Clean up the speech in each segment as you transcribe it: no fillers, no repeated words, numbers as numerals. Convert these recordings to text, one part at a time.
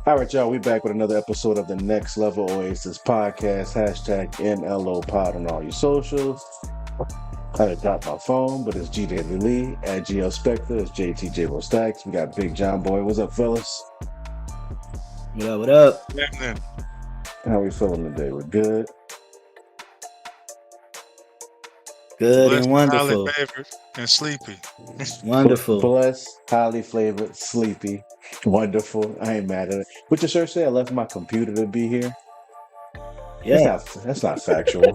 All right, y'all. We back with another episode of the Next Level Oasis podcast. Hashtag NLOPoD on all your socials. I had got my phone, but it's G David Lee at GL Spectre. It's JTJ Stacks. We got Big John Boy. What's up, fellas? What up? What up? Eminem. How we feeling today? We're good. Good Blessed, and highly wonderful. favored, and sleepy. Wonderful. Blessed, highly flavored, sleepy, wonderful. I ain't mad at it. What your shirt say? I left my computer to be here. Yeah. That's not factual.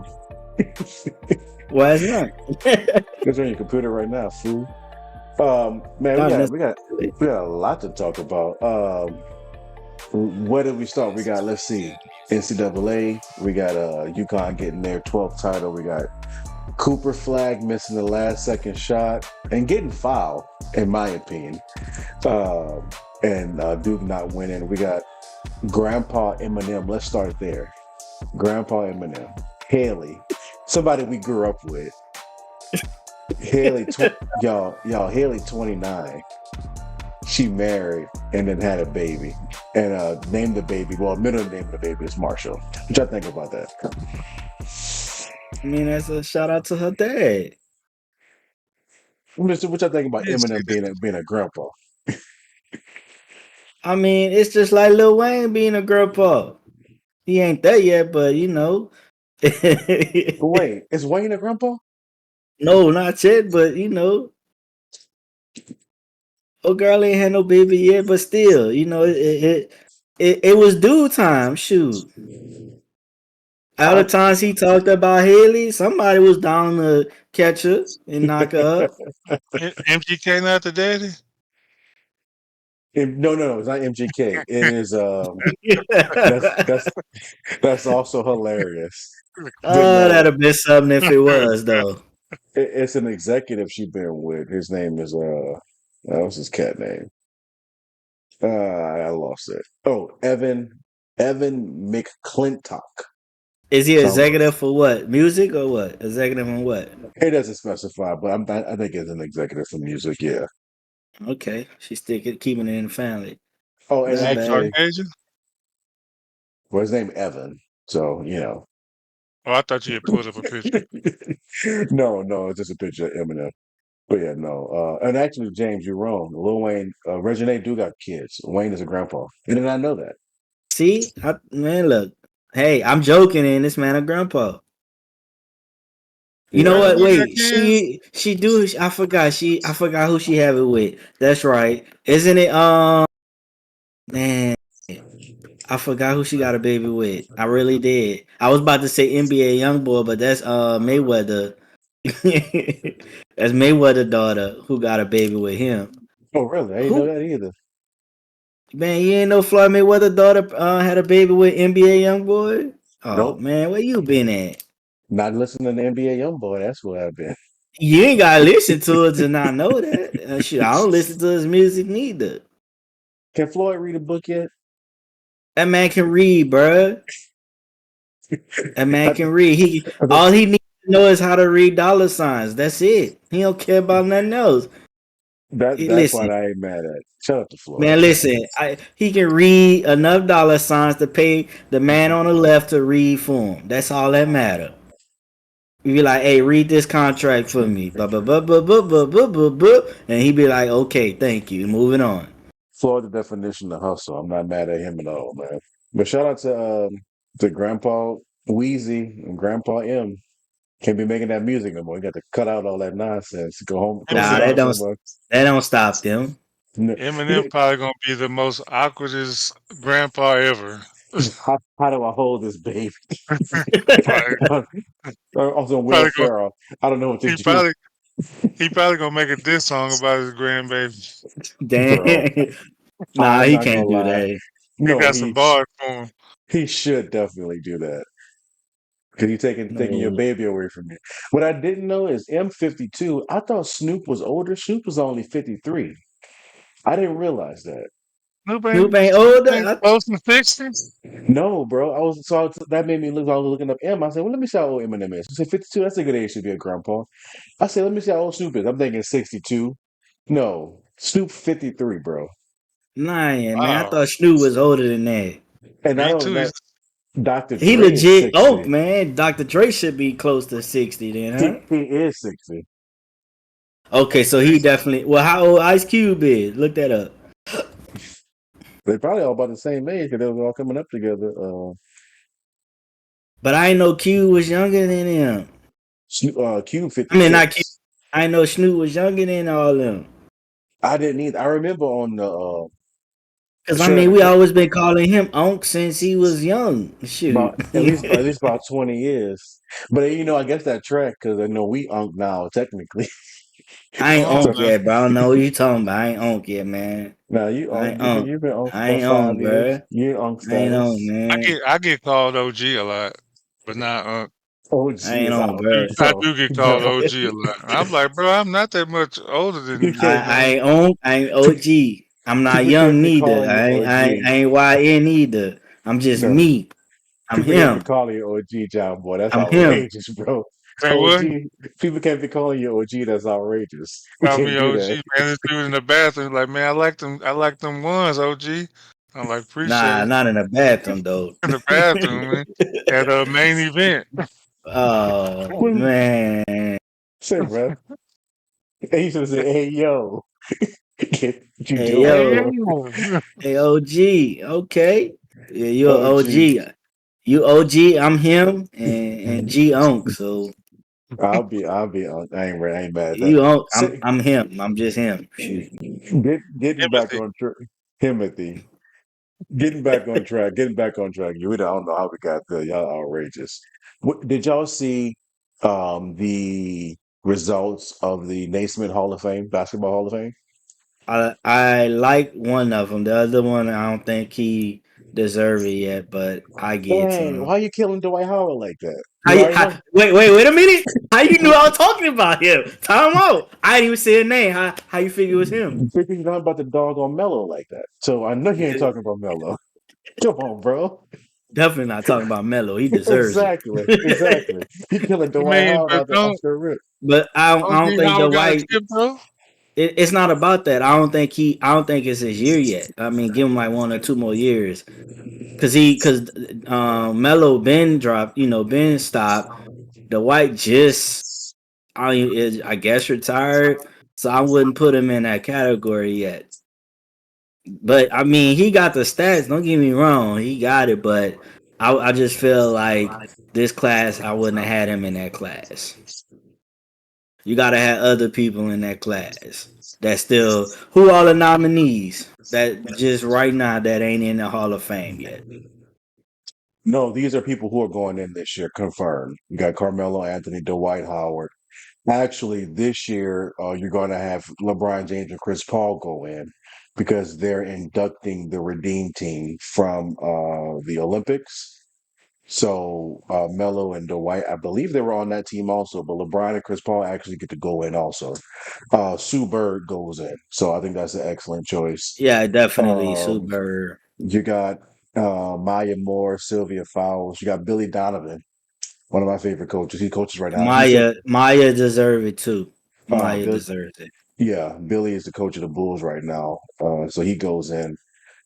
Why is not? It's on your computer right now, fool. Man, Not we got a lot to talk about. Where did we start? We got, let's see, NCAA. We got UConn getting their 12th title. We got Cooper Flag missing the last second shot and getting fouled, in my opinion. And Duke not winning. We got Grandpa Eminem. Let's start there. Grandpa Eminem. Haley, somebody we grew up with. Haley, Haley 29. She married and then had a baby and named the baby. Well, middle name of the baby is Marshall. What y'all think about that? I mean, that's a shout out to her dad. What y'all think about Yes, Eminem being a grandpa? I mean, it's just like Lil Wayne being a grandpa. He ain't there yet, but you know. Wait, is Wayne a grandpa? No, not yet, but you know. Oh, girl ain't had no baby yet, but still, you know, it was due time. Shoot. All the times he talked about Haley, somebody was down to catch her and knock her up. MGK not the daddy? No, it's not MGK. It is that's that's that's also hilarious. But Oh, that'd no, have been something if it was though. it's an executive she been with. His name is what's his cat name? I lost it. Oh, Evan McClintock. Is he So executive for what? Music or what? Executive on what? it doesn't specify, but I think it's an executive for music. Yeah. Okay, she's still keeping it in the family. Oh, and Not Is he bad. actually, Caucasian? well, his name Evan. So Oh, I thought you had pulled up a picture. no, it's just a picture of Eminem. But yeah, no. And actually, James, you're wrong. Lil Wayne, Regine do got kids. Wayne is a grandpa. You did not know that. See, man, look. Hey, I'm joking, and this man a grandpa. You know Yeah. what? Everybody got Wait, kids? she do. I forgot. I forgot who she have it with. That's right. Isn't it? Man, I forgot who she got a baby with. I really did. I was about to say NBA YoungBoy, but that's Mayweather. That's Mayweather daughter who got a baby with him. Oh, really? I didn't know Who that either. man? You ain't know Floyd Mayweather daughter had a baby with NBA YoungBoy. Oh Nope. man, where you been at? Not listening to NBA YoungBoy. That's what I've been. You ain't gotta listen to it to not know that. Shit, I don't listen to his music neither. Can Floyd read a book yet? That man can read, bruh. That man I, can read. He I think all he needs to know is how to read dollar signs. That's it. He don't care about nothing else. that's Listen, what I ain't mad at. Shout out to Floyd, man. man. Listen. He can read enough dollar signs to pay the man on the left to read for him. That's all that matter. You be like, hey, read this contract for me. Blah blah blah blah blah blah blah blah blah. And he be like, okay, thank you. Moving on. Floyd, the definition of hustle. I'm not mad at him at all, man. But shout out to Grandpa Wheezy and Grandpa M. Can't be making that music no more. You got to cut out all that nonsense. Go sit Nah, Eminem, down somewhere. that don't stop them. Eminem probably gonna be the most awkwardest grandpa ever. How do I hold this baby? Like, Also, Will probably gonna, Ferrell. I don't know what to he do, probably he probably gonna make a diss song about his grandbaby. bro. Damn. Nah, I'm he not gonna can't do lie. that. He No, got some bars for him. he should definitely do that. Because you taking your No. baby away from you. What I didn't know is M52. I thought Snoop was older. Snoop was only 53. I didn't realize that. Snoop ain't Snoop older. ain't close to 60. No, bro. That made me look. I was looking up M. I said, well, let me see how old Eminem is. I said 52. That's a good age to be a grandpa. I said, let me see how old Snoop is. I'm thinking 62. No, Snoop 53, bro. Nah, yeah, man. I Wow. thought Snoop was older than that. And not Me only too. that, Dr. He Dre is legit oak, 60. man. Dr. Dre should be close to 60 then, huh? He is 60. Okay, so he definitely. Well, how old Ice Cube is? Look that up. They probably all about the same age because they was all coming up together. But I ain't know Cube was younger than him. Cube I mean, not Cube. 56. I ain't know Snoop was younger than all them. I didn't either. I remember on the Cause I Straight mean, Outta we always been calling him Unc since he was young. about Shoot. at least about 20 years. But I guess that track because I know we unk now technically. I ain't Come on, So Unc man. yet, bro. I don't know what you talking about. I ain't Unc yet, man. now you I unk. ain't Unc. You've been unk I about ain't five Unc, years. bro. You in unk I ain't Unc, status. man. I get called OG a lot, but not I OG ain't is Unc, out, bro. I bro. do get called Bro, OG a lot. I'm like, bro, I'm not that much older you than you, can't. I man. ain't Unc. I ain't OG. I'm not People can't young be neither. calling you I OG. ain't YN either. I'm just No, me. I'm people can't be him. calling you OG, John boy. That's I'm him. outrageous, bro. Say what? OG. People can't be calling you OG. That's outrageous. We Call can't me do OG, that. man. This dude in the bathroom, like, man, I like them. I like them ones, OG. I'm like, appreciate Nah, it. not in the bathroom though. In the bathroom, man. At a main event. Oh What did man. say, bro? And he should have said, "Hey, yo, get what you Hey doing, Hey, yo. bro?" yo. Hey OG. Okay. Yeah, you're a OG. OG. You OG, I'm him and G Unk. So I ain't mad at that. you Unk, Say, I'm him. I'm just him. Shoot. getting back Empathy. on track. Timothy. Getting back on track. You, I don't know how we got there. Y'all outrageous. Did y'all see the results of the Naismith Hall of Fame, Basketball Hall of Fame? I like one of them. The other one I don't think he deserve it yet, but I get it to Dang, him. why you killing Dwight Howard like that? How You you already know. wait a minute. How you knew I was talking about him? Time out. I didn't even say a name. How you figure it was him? Figure you're not about the dog on Mello like that. So I know you ain't talking about Mello. Come on, bro. Definitely not talking about Melo. He deserves it. Exactly. Exactly. You killing I Dwight mean, Howard but off don't the rip. But I don't OG think the Howard got a white. chip though? It's not about that. I don't think it's his year yet. I mean, give him like 1 or 2 more years. Cause Melo been dropped. Been stopped. The white just I guess retired. So I wouldn't put him in that category yet. But I mean, he got the stats. Don't get me wrong, he got it. But I just feel like this class, I wouldn't have had him in that class. You gotta have other people in that class that still who are the nominees that just right now that ain't in the Hall of Fame yet. No, these are people who are going in this year, confirmed. You got Carmelo Anthony, Dwight Howard. Actually, this year, you're going to have LeBron James and Chris Paul go in because they're inducting the Redeem Team from the Olympics. So Melo and Dwight, I believe they were on that team also, but LeBron and Chris Paul actually get to go in also. Sue Bird goes in, so I think that's an excellent choice. Yeah, definitely Um, super. you got Maya Moore, Sylvia Fowles. You got Billy Donovan, one of my favorite coaches. He coaches right now. He's Maya deserve it too. Maya Bill, deserves it. yeah, Billy is the coach of the Bulls right now, so he goes in.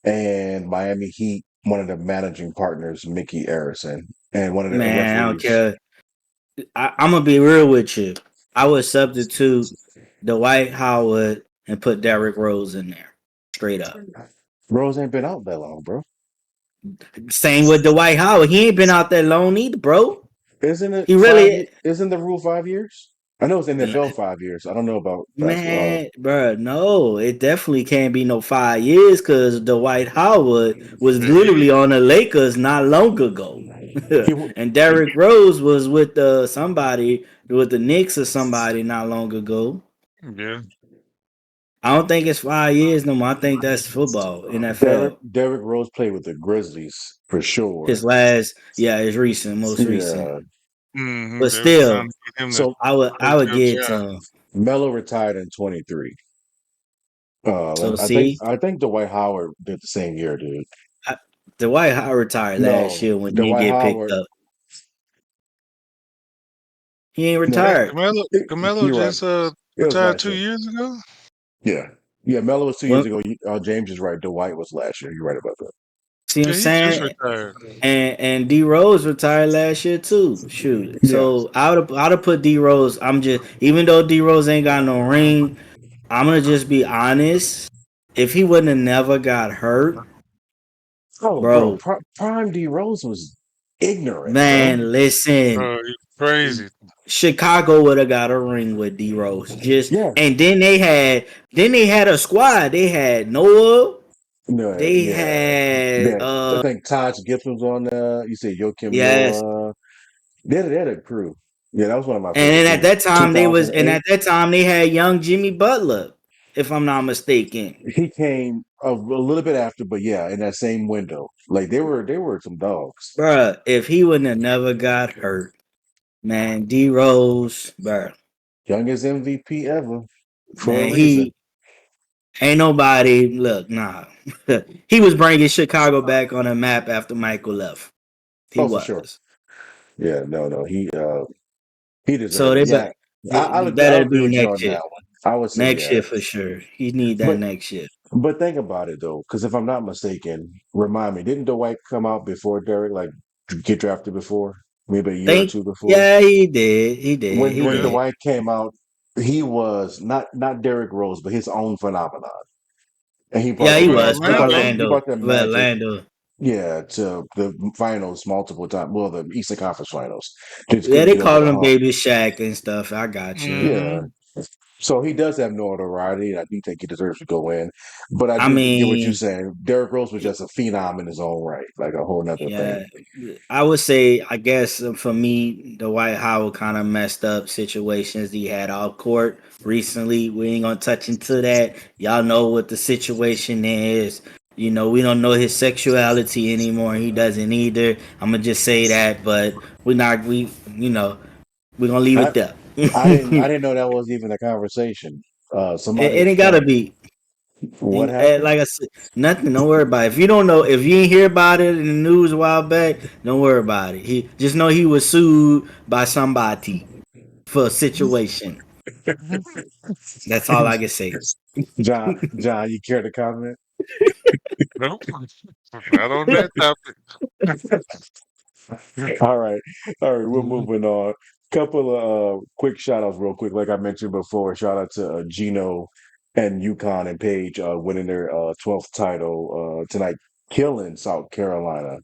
And Miami Heat, one of the managing partners, Mickey Arison, and one of the Man, I don't referees. care. I'm gonna be real with you. I would substitute Dwight Howard and put Derrick Rose in there, straight up. Rose ain't been out that long, bro. Same with Dwight Howard. He ain't been out that long either, bro. Isn't it He really, Isn't the rule 5 years? I know it's NFL 5 years. I don't know about basketball. man, bro. No, it definitely can't be no 5 years because Dwight Howard was The Heat. literally on the Lakers not long ago, He, wa- and Derrick Rose was with somebody with the Knicks or somebody not long ago. Yeah. I don't think it's 5 years no more. I think that's football, NFL. Derrick Rose played with the Grizzlies for sure. His last, yeah, his recent, most recent. Yeah. Mm-hmm. But They were trying still, to get him to So I coach would your get it to job. him. Melo retired in 23. So see, I think Dwight Howard did the same year, dude. I, Dwight Howard retired last No, year when he didn't Dwight get picked Howard. up. He ain't No, Dang, retired. Camelo you're right. just It was retired last two year. years ago? Yeah. Yeah, Melo was 2 years Well, ago. James is right. Dwight was last year. You're right about that. see what I'm Yeah, he just saying? retired. And D Rose retired last year too. Shoot. Yeah. So I would have put D Rose. I'm just even though D Rose ain't got no ring, I'm gonna just be honest. If he wouldn't have never got hurt, Oh, bro, bro, Prime D Rose was ignorant, bro. man, listen. Bro, you crazy. Chicago would have got a ring with D Rose. Just Yeah. and then they had a squad. They had Noah. No, They yeah. had That I think Taj Gibson was on there. You said Joakim yes. Noah. They had a crew. Yeah, that was one of my And favorite then at teams. that time they was and 2008. at that time they had young Jimmy Butler, if I'm not mistaken. He came a little bit after, but yeah, in that same window. Like they were some dogs. Bruh, if he wouldn't have never got hurt, man, D Rose, bruh, Youngest MVP ever for a man, reason. he ain't nobody look, nah. He was bringing Chicago back on the map after Michael left. He Oh, for sure. was. Yeah, no. He So deserved it. they Yeah. bet I'll it agree I'll better agree be with you next on year. that one. I would say Next year yeah. for sure. He need that But next year. but think about it though, because if I'm not mistaken, remind me, didn't Dwight come out before Derek, like get drafted before? Maybe a year or Think two before? yeah, he did. He did. When He when Yeah. did. Dwight came out, he was not Derrick Rose, but his own phenomenon. And he brought Yeah, Well, he them with mag was for Orlando, he Orlando. brought the For magic, Orlando. yeah, to the finals multiple times. Well, the Eastern Conference finals. Just Yeah, couldn't they get over call the him hump. Baby Shaq and stuff. I got you. Yeah. hmm So he does have notoriety, and I do think he deserves to go in. But I I do get what you're mean, saying. Derrick Rose was just a phenom in his own right, like a whole nother thing. yeah, I would say, I guess for me, the White Howard kind of messed up situations he had off court recently. We ain't gonna touch into that. Y'all know what the situation is. We don't know his sexuality anymore. He doesn't either. I'm gonna just say that, but we're not. We're gonna leave I it there. I didn't I it, didn't know that was even a conversation. Somebody it ain't gotta got be. what happened? Like I said, nothing. Don't worry about it. If you don't know, if you ain't hear about it in the news a while back, don't worry about it. He just know he was sued by somebody for a situation. That's all I can say. John, you care to comment? Nope. Not on that topic. All right. All right, we're moving on. Couple of quick shout outs, real quick. Like I mentioned before, shout out to Gino and Yukon and Paige winning their 12th title tonight, killing South Carolina.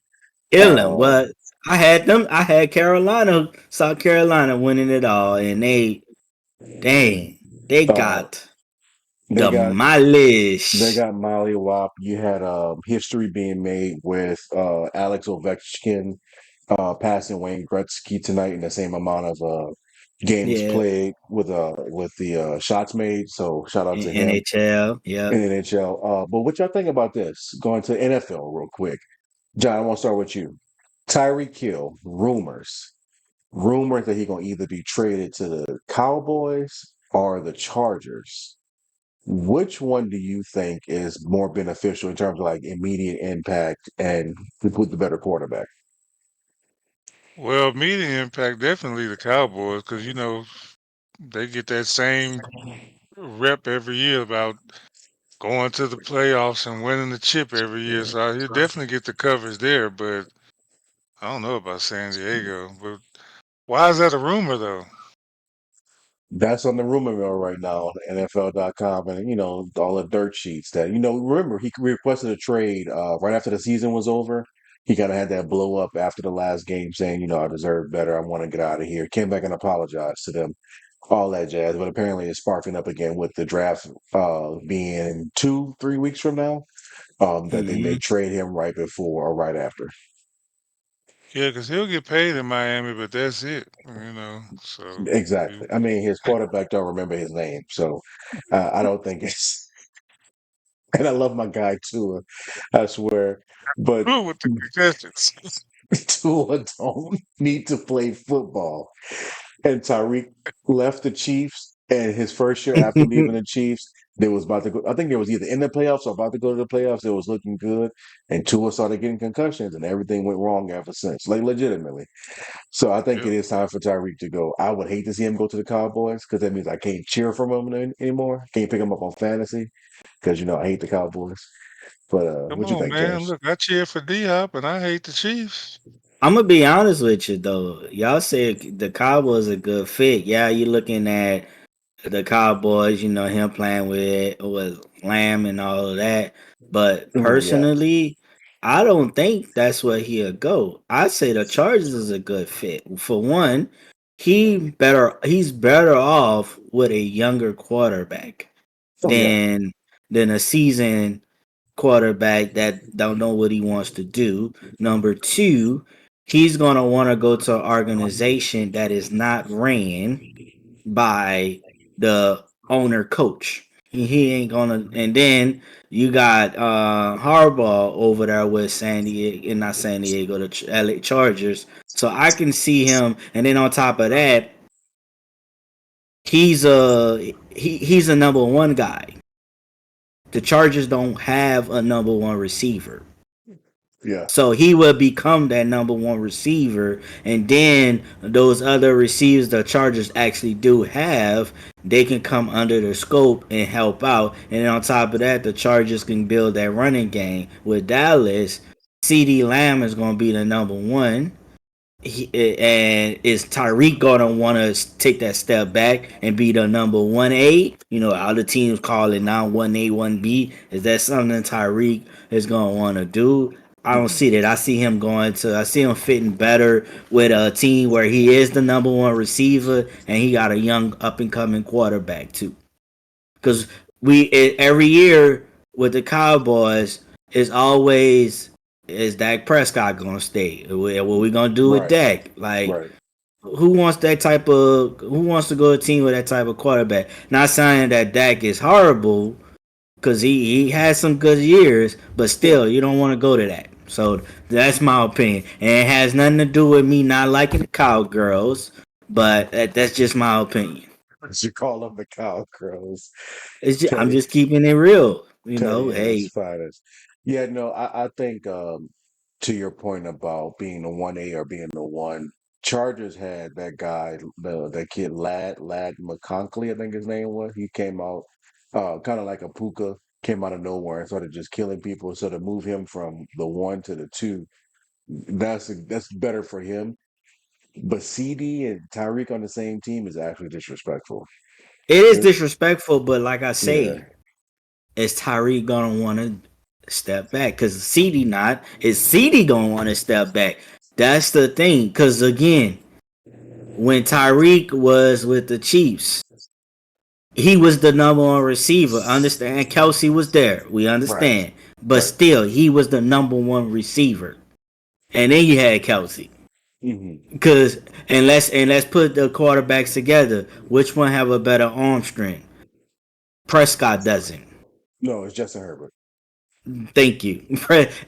Illin, Uh, what I had them. I had Carolina, South Carolina winning it all, and dang, they uh, got they got they demolished. got Molly Wop. You had history being made with Alex Ovechkin passing Wayne Gretzky tonight in the same amount of games Yeah, played with the shots made. So shout out to him NHL. in Yep, the NHL. But what y'all think about this? Going to NFL real quick. John, I want to start with you. Tyreek Hill, rumors that he gonna either be traded to the Cowboys or the Chargers. Which one do you think is more beneficial in terms of like immediate impact and with the better quarterback? Well, media impact definitely the Cowboys because they get that same rep every year about going to the playoffs and winning the chip every year. So he'll definitely get the coverage there. But I don't know about San Diego. But why is that a rumor though? That's on the rumor mill right now on NFL.com and all the dirt sheets that remember he requested a trade right after the season was over. He kind of had that blow up after the last game saying, I deserve better. I want to get out of here. Came back and apologized to them, all that jazz. But apparently it's sparking up again with the draft being 2-3 weeks from now. That they may hmm trade him right before or right after. Yeah, because he'll get paid in Miami, but that's it. So Exactly. I mean, his quarterback don't remember his name, so I don't think it's. And I love my guy Tua, I swear. But good with the contestants. Tua don't need to play football. And Tyreek left the Chiefs, and his first year after leaving the Chiefs, They was about to go. I think they was either in the playoffs or about to go to the playoffs. It was looking good, and Tua started getting concussions, and everything went wrong ever since. Like legitimately. So I think Yep. it is time for Tyreek to go. I would hate to see him go to the Cowboys because that means I can't cheer for him anymore. Can't pick him up on fantasy because I hate the Cowboys. But Come what you on, think, man. James? Look, I cheer for D-Hop, and I hate the Chiefs. I'm gonna be honest with you though. Y'all said the Cowboys a good fit. Yeah, you looking at the Cowboys, him playing with Lamb and all of that. But Yeah, personally, I don't think that's where he'll go. I say the Chargers is a good fit. For one, he's better off with a younger quarterback oh yeah, than a seasoned quarterback that don't know what he wants to do. Number two, he's gonna want to go to an organization that is not ran by the owner coach. He ain't gonna. And then you got Harbaugh over there with San Diego, and not San Diego, the LA Chargers. So I can see him. And then on top of that, he's a number one guy. The Chargers don't have a number one receiver. yeah. So he will become that number one receiver, and then those other receivers the Chargers actually do have, they can come under the scope and help out. And on top of that, the Chargers can build that running game with Dallas. CD Lamb is going to be the number one. And is Tyreek gonna want to take that step back and be the number 1A? All the teams call it now 1A, 1B. Is that something Tyreek is gonna want to do? I don't see that. I see him fitting better with a team where he is the number one receiver and he got a young up and coming quarterback too. Because every year with the Cowboys is always, is Dak Prescott gonna stay? What we gonna do with Right, Dak? Like, right. who wants to go to a team with that type of quarterback? Not saying that Dak is horrible, because he has some good years, but Yeah, still, you don't want to go to that. So that's my opinion, and it has nothing to do with me not liking the Cowgirls, but that's just my opinion. you call them the Cowgirls. I'm Teddy, just keeping it real. Teddy at his Hey, finest. Yeah, no, I think to your point about being the 1A or being the one, Chargers had that guy, that kid Lad McConkey, I think his name was. He came out kind of like a Puka, came out of nowhere and started just killing people. So to move him from the one to the two, that's better for him. But CD and Tyreek on the same team is actually disrespectful. it is It- disrespectful, but like I yeah, say, is Tyreek gonna want to step back? Because CD not. Is CD gonna want to step back? That's the thing. Because again, when Tyreek was with the Chiefs, he was the number one receiver. Understand? Kelsey was there. We right, understand. But right. still, he was the number one receiver. And then you had Kelsey. Hmm. Cause and let's put the quarterbacks together. Which one have a better arm strength? Prescott doesn't. No, it's Justin Herbert. Thank you.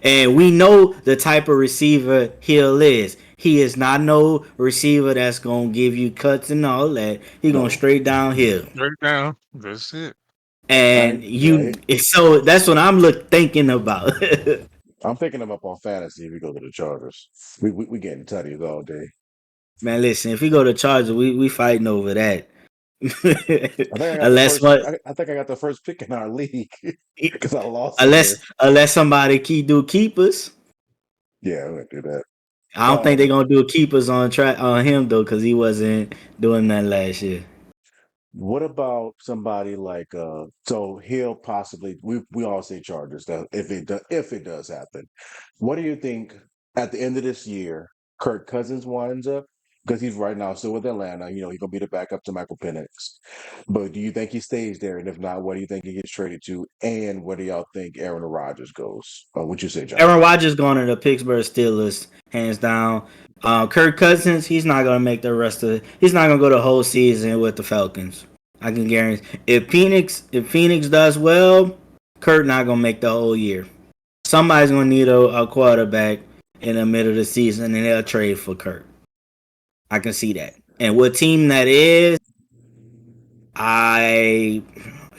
And we know the type of receiver Hill is. He is not no receiver that's gonna give you cuts and all that. He going No, straight downhill. Straight down. That's it. And yeah, so that's what I'm thinking about. I'm picking him up on fantasy if we go to the Chargers. We getting tutties all day. Man, listen, if we go to Chargers, we fighting over that. I think I got the unless first. what I think I got the first pick in our league because I lost unless again. unless somebody keep us. Yeah, I'm gonna do that. I don't think they're Um, gonna do keepers on track on him though, because he wasn't doing that last year. what about somebody like so he'll possibly we all say Chargers that if it does happen. What do you think at the end of this year Kirk Cousins winds up? Because he's right now still with Atlanta. He's gonna be the backup to Michael Penix. But do you think he stays there? And if not, what do you think he gets traded to? And where do y'all think Aaron Rodgers goes? What you say, John? Aaron Rodgers going to the Pittsburgh Steelers, hands down. Kirk Cousins, he's not gonna make the rest of. He's not gonna go the whole season with the Falcons. I can guarantee. If Phoenix does well, Kirk not gonna make the whole year. Somebody's gonna need a quarterback in the middle of the season, and they'll trade for Kirk. I can see that. And what team that is, I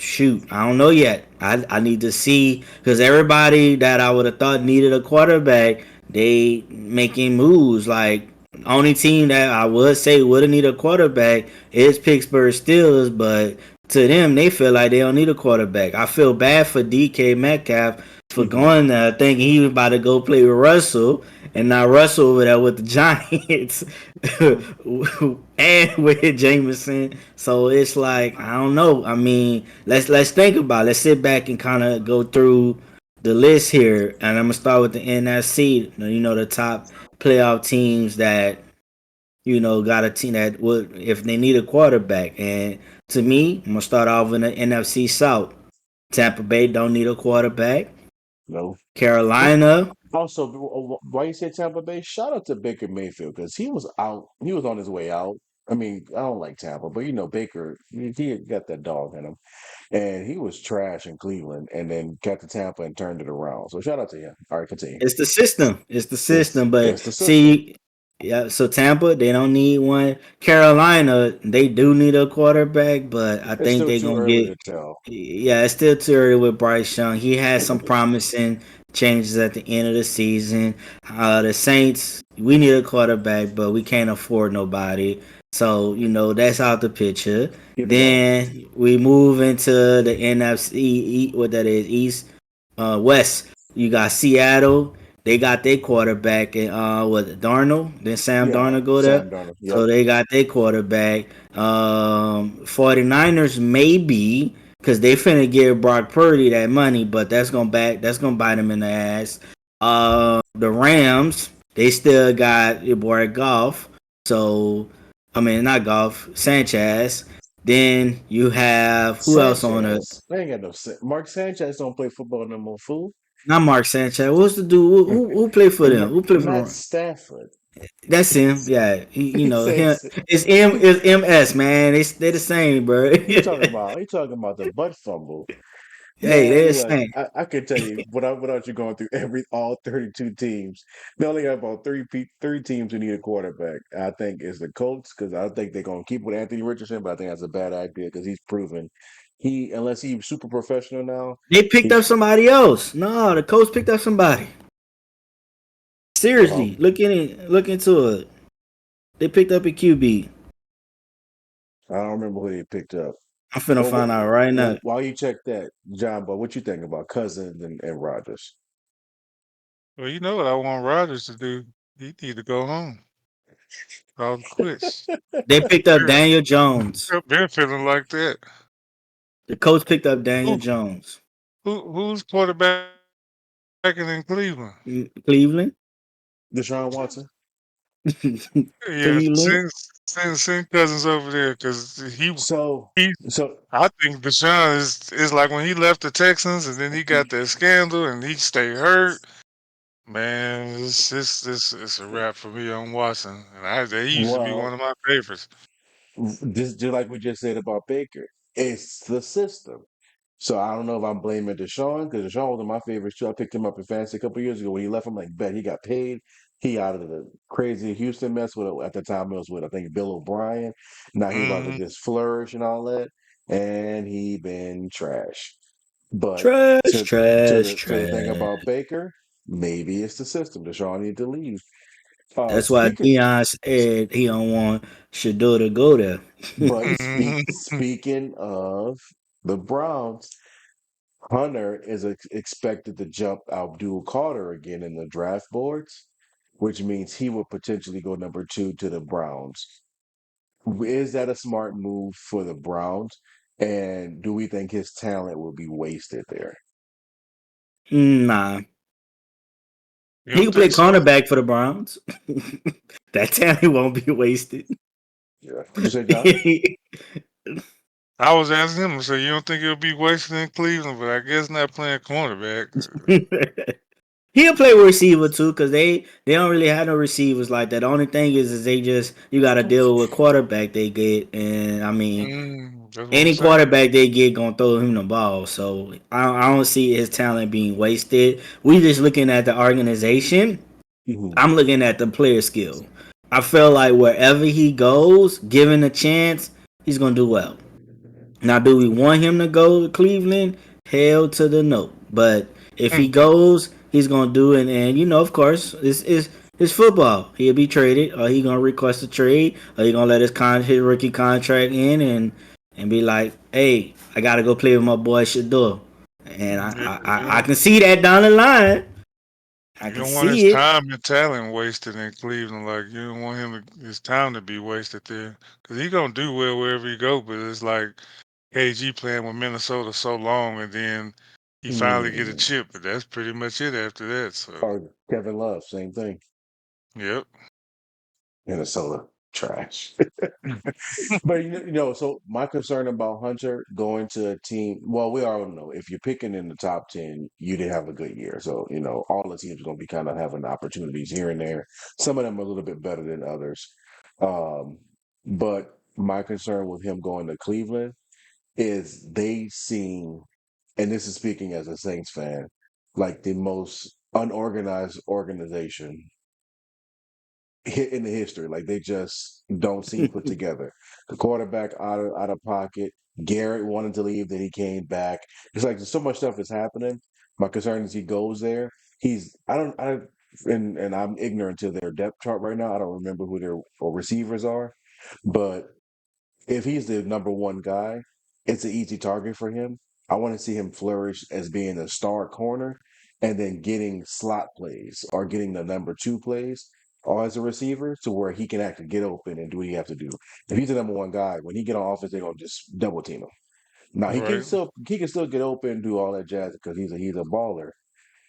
shoot, I don't know yet. I need to see because everybody that I would have thought needed a quarterback, they making moves. Like only team that I would say would have needed a quarterback is Pittsburgh Steelers, but to them they feel like they don't need a quarterback. I feel bad for DK Metcalf for Hmm. going there thinking he was about to go play with Russell, and now Russell over there with the Giants and with Jameson. So it's like I don't know. I mean, let's think about it. Let's sit back and kind of go through the list here, and I'm gonna start with the NFC. You know, the top playoff teams that got a team that would if they need a quarterback. And to me, I'm gonna start off in the NFC South. Tampa Bay don't need a quarterback. No. Carolina, Also, why you say Tampa Bay? Shout out to Baker Mayfield because he was out. He was on his way out. I mean, I don't like Tampa, but Baker, he got that dog in him, and he was trash in Cleveland, and then got to Tampa and turned it around. So shout out to him. All right, continue. it's the system. It's the system. But It's the system. see, yeah. So Tampa, they don't need one. Carolina, they do need a quarterback, but I It's think still they're too gonna early get. to tell. Yeah, it's still too early with Bryce Young. He had some promising changes at the end of the season. The Saints, we need a quarterback, but we can't afford nobody. So that's out the picture. Keep it going. Then we move into the NFC, what that is, East, West. You got Seattle. They got their quarterback and what Darnold. Then Sam Yeah, Darnold go there. Sam Darnold. Yep. So they got their quarterback. 49ers maybe because they finna give Brock Purdy that money, but that's gonna bite him in the ass. The Rams, they still got your boy Goff. So I mean not Goff, Sanchez. Then you have who else on it? Sanchez. They ain't got no sense. Mark Sanchez don't play football no more, fool. Not Mark Sanchez. What's the dude? Who played for them? Who played for Matt them? Stafford. That's him. Yeah, He him. says It's MS man. They the same, bro. you talking about the butt fumble. Hey, Man, they're the look, same. I can tell you without you going through all 32 teams, they only got about three teams who need a quarterback. I think it's the Colts because I think they're gonna keep with Anthony Richardson, but I think that's a bad idea because he's proven unless he's super professional now, They picked he up somebody else. No, the coach picked up somebody. well, Seriously, look into it. They picked up a QB. I don't remember who they picked up. I'm finna Well, find out right now. while you check that, John, but what you think about Cousins and Rogers? Well, you know what I want Rodgers to do? He need to go home. Call it quits. They picked up Yeah, Daniel Jones. I've been feeling like that. The coach picked up Daniel Who Jones. who's quarterbacking in Cleveland? Cleveland. Deshaun Watson. Yeah, Cleveland. send Cousins over there because So he so I think Deshaun is like when he left the Texans and then he got that scandal and he stayed hurt. Man, it's a wrap for me on Watson, and he used to be one well, of my favorites. just like we just said about Baker, it's the system. So I don't know if I'm blaming Deshaun because Deshaun was one of my favorites too. I picked him up in fantasy a couple years ago when he left. I'm like, bet he got paid. He out of the crazy Houston mess with at the time it was with I think Bill O'Brien. Now he about to Hmm. just flourish and all that, and he been trash. But Trash, to the thing trash. about Baker, maybe it's the system. Deshaun need to leave. That's why Speaking, Dion said he don't want Shador to go there. but speaking of the Browns, Hunter is expected to jump Abdul Carter again in the draft boards, which means he will potentially go number two to the Browns. Is that a smart move for the Browns? And do we think his talent will be wasted there? Nah, You he don't can play think so? cornerback for the Browns. That talent won't be wasted. Yeah. What you say, John? He'll I was asking him, so you don't think he'll be wasted in Cleveland, but I guess not playing cornerback. play receiver too, cause they don't really have no receivers like that. The only thing is they just you got to deal with quarterback they get, and I mean That's what I'm any saying. quarterback they get gonna throw him the ball. So I don't see his talent being wasted. We just looking at the organization. Mhm. I'm looking at the player skill. I feel like wherever he goes, given a chance, he's gonna do well. Now, do we want him to go to Cleveland? Hell to the no. But if he goes, he's gonna do it, and of course, it's football. He'll be traded, or he gonna request a trade, or he gonna let his rookie contract in, and be like, hey, I gotta go play with my boy Shador, and Yeah, I can see that down the line. I you can don't want his see it. time and talent wasted in Cleveland. Like you don't want his time to be wasted there, because he gonna do well wherever he go. But it's like KG playing with Minnesota so long, and then he finally get a Hmm. chip, but that's pretty much it after that. So, Or Kevin Love, same thing. yep. Minnesota trash. But so my concern about Hunter going to a team, well, we all know if you're picking in the top 10, you didn't have a good year. So, all the teams are going to be kind of having opportunities here and there. Some of them are a little bit better than others. Um, but my concern with him going to Cleveland is they seem, and this is speaking as a Saints fan, like the most unorganized organization in the history. Like they just don't seem put together. The quarterback out of pocket. Garrett wanted to leave, then he came back. It's like there's so much stuff is happening. My concern is he goes there. He's I don't I and I'm ignorant to their depth chart right now. I don't remember who their receivers are, but if he's the number one guy, it's an easy target for him. I want to see him flourish as being a star corner and then getting slot plays or getting the number two plays or as a receiver to where he can actually get open and do what he have to do. If he's the number one guy, when he get on offense, they're gonna just double team him. Now Right. he can still get open, do all that jazz because he's a baller.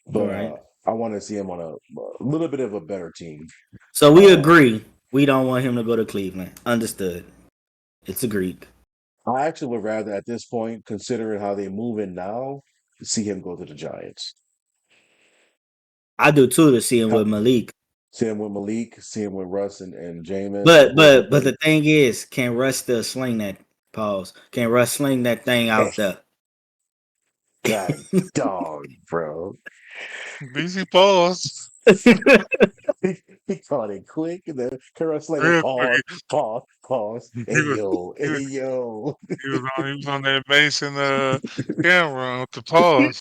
But Right. I want to see him on a little bit of a better team. So we Uh, agree. We don't want him to go to Cleveland. Understood. It's agreed. I actually would rather, at this point, considering how they move in now, see him go to the Giants. I do too to see him How, with Malik. see him with Malik, see him with Russ and Jameis, But both of but but them. the thing is, can Russ still sling that pause? Can Russ sling that thing Eh, out there? God dog, bro. BC pause. He caught it quick and then Kara Slater Real pause, quick. pause, pause. He Hey was yo, he hey was yo. he was on that Mason camera with the pause.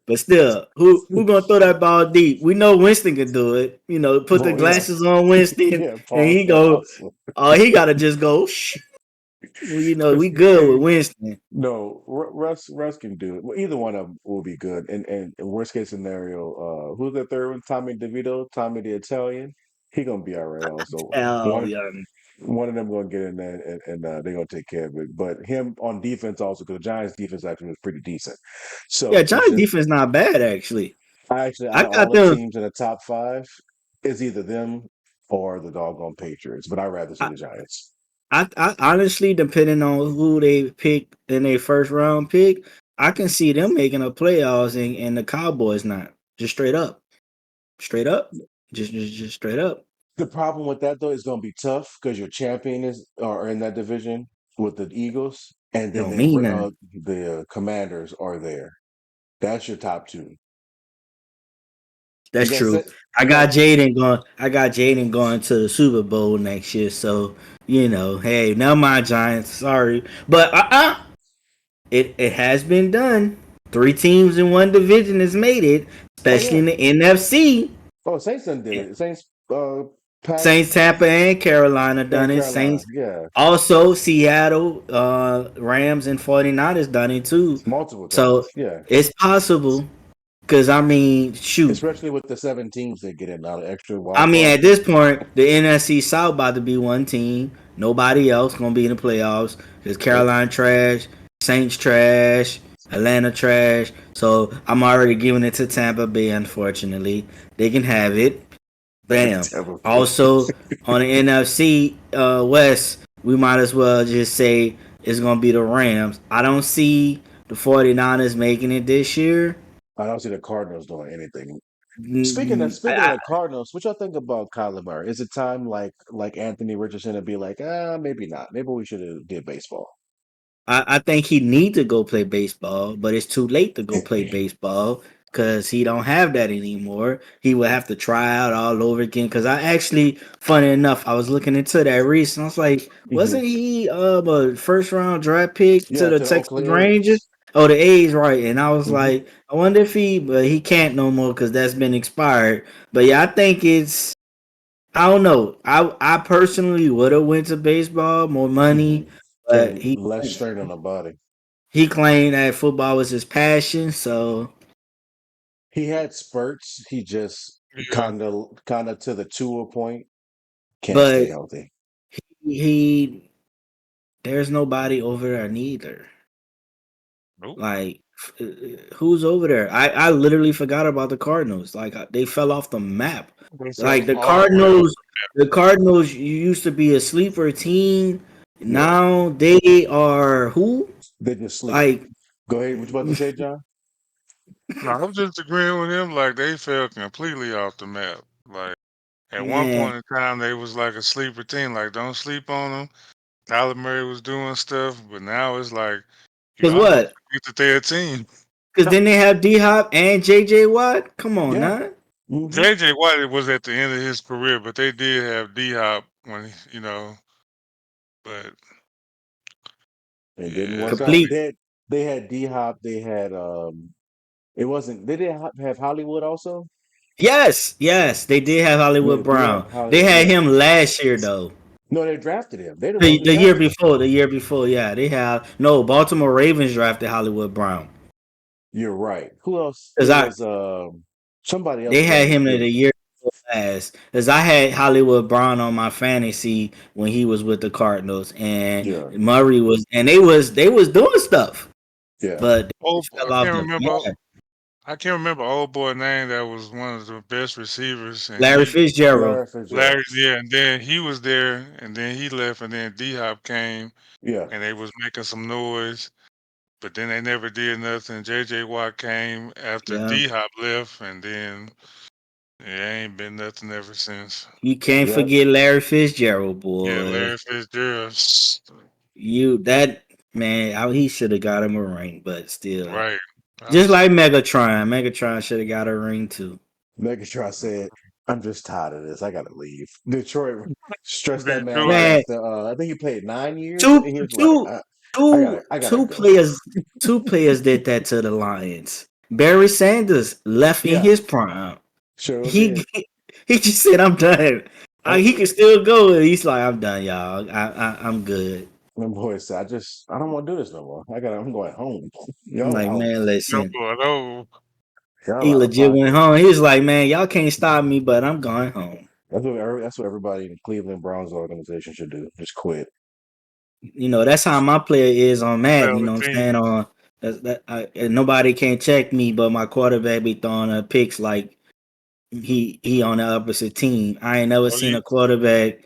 But still, who gonna throw that ball deep? We know Winston can do it. Put the Well, yeah, glasses on Winston, yeah, and pause, he go. pause. Oh, he gotta just go. Shh. We good with Hey, Winston. no, Russ can do it. Well, either one of them will be good. And in worst case scenario, who's the third one? Tommy DeVito, Tommy the Italian. He gonna be all right. Also, Oh one yeah, one of them gonna get in there and they're gonna take care of it. But him on defense also because the Giants defense actually was pretty decent. yeah. So it's Giants just defense not bad actually. out I of all got the them. teams in the top five, it's either them or the doggone Patriots. But I'd rather see I, the Giants. I honestly, depending on who they pick in their first round pick, I can see them making a playoffs and the Cowboys not. Just straight up, just straight up. The problem with that though is going to be tough because your champion is are in that division with the Eagles, and It then don't mean nothing. the Commanders are there. That's your top two. You That's got true. set. You got I got Jaden going to the Super Bowl next year. So hey, now my Giants. Sorry, but it has been done. Three teams in one division has made it, oh especially yeah. in the NFC. Oh, Saints done did it. Saints Saints, passed Tampa, and Carolina and done it. Carolina. Saints Yeah, also Seattle, Rams, and 49ers done it too. multiple So times. Yeah, it's possible. Cause I mean, shoot. especially with the seven teams that get in now, the extra I wild mean, card. at this point, the NFC South about to be one team. Nobody else gonna be in the playoffs. Cause Nope. Carolina trash, Saints trash, Atlanta trash. So I'm already giving it to Tampa Bay. Unfortunately, they can have it. Bam. Tampa Bay. Also, on the NFC West, we might as well just say it's going to be the Rams. I don't see the 49ers making it this year. I don't see the Cardinals doing anything. Mm, Speaking of the Cardinals, what y'all think about Kyler Murray? Is it time like Anthony Richardson to be like, maybe not. Maybe we should have did baseball. I think he need to go play baseball, but it's too late to go play baseball. because he don't have that anymore. He would have to try out all over again. Because I actually, funny enough, I was looking into that recently. I was like, Hmm. wasn't he a first round draft pick to Yeah, the to the Texas Oakland Rangers? A's. Oh, the A's, right? And I was Hmm. like, I wonder if but he can't no more because that's been expired. But yeah, I think it's. I don't know. I personally would have went to baseball, more Hmm. money, but And less strain on the body. he claimed that football was his passion. So, He had spurts. He just Yeah. kind of to the Tua point can't stay but healthy. he there's nobody over there neither. Nope. Like, who's over there? I literally forgot about the Cardinals. Like, they fell off the map. They Like fell all the way off. The Cardinals used to be a sleeper team. Yeah, Now they are who? they just sleeping. Like, Go ahead. What you about to say, John? No, I'm just agreeing with him. Like they fell completely off the map. Like at one man, point in time, they was like a sleeper team. Like don't sleep on them. Tyler Murray was doing stuff, but now it's like you cause almost what? forget that they're a team. Cause then they have D Hop and JJ Watt. Come on, Yeah. now. Hmm. JJ Watt was at the end of his career, but they did have D Hop but It didn't yeah, work out. Complete. They had D Hop. They had it wasn't. They didn't have Hollywood also. Yes, yes, they did have Hollywood Yeah, Brown. They Hollywood. had Yeah. him last year though. No, they drafted him. They're the ones who The drafted him. year before, yeah, they have no Baltimore Ravens drafted Hollywood Brown You're right. Who else? because It I was somebody else they had drafted him in them. the year before last because I had Hollywood Brown on my fantasy when he was with the Cardinals and Yeah, Murray was and they was doing stuff, yeah. but they oh, fell off the map. I can't remember old boy name that was one of the best receivers, and Larry he Fitzgerald. Larry Fitzgerald. Larry, yeah, and then he was there, and then he left, and then D Hop came, Yeah, and they was making some noise, but then they never did nothing. JJ Watt came after Yeah, D Hop left, and then it ain't been nothing ever since. you can't yeah. forget Larry Fitzgerald, Yeah, boy. Larry Fitzgerald, You that man, he should have got him a ring, but still. right? I Just was like Megatron. Megatron should have got a ring too. Megatron said, "I'm just tired of this. I gotta leave." Detroit stressed that man out Detroit. Man, after I think he played 9 years, two and he was like, two two I gotta two go." players two players did that to the Lions. Barry Sanders left in Yeah, his prime. sure He did. he just said, "I'm done." Oh, He can still go. And he's like, "I'm done, y'all. I'm good." them boys said, I don't want to do this no more. I'm going home. I'm Y'all like, out. man, No, listen. no, Y'all He out of legit went pocket. home. He was like, man, y'all can't stop me, but I'm going home. That's what everybody in the Cleveland Browns organization should do. Just quit. That's how my player is on Madden. sell You the know what I'm team. saying? And nobody can check me, but my quarterback be throwing picks like he on the opposite team. I ain't never Oh, seen a quarterback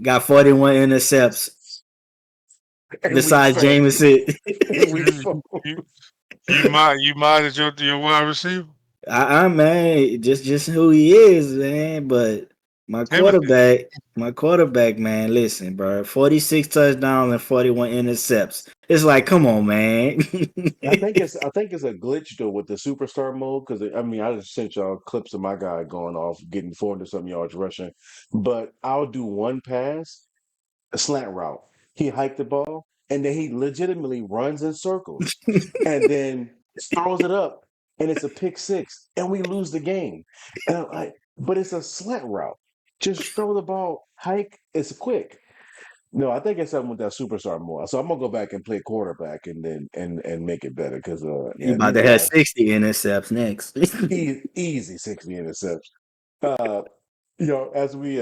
got 41 intercepts And week besides four. Jameson. And week you, four. you, you modded your wide receiver I man, just who he is, man. But my Timothy. quarterback, my quarterback, man. Listen, bro, 46 touchdowns and 41 intercepts. It's like, come on, man. I think it's a glitch though with the superstar mode because I mean I just sent y'all clips of my guy going off getting 400 something yards rushing, but I'll do one pass, a slant route. He hiked the ball and then he legitimately runs in circles and then throws it up and it's a pick six and we lose the game. And I'm like, but it's a slant route. Just throw the ball, hike. It's quick. No, I think it's something with that superstar more. So I'm gonna go back and play quarterback and then and make it better because He yeah about these to have guys 60 intercepts next. easy 60 intercepts. Uh, as we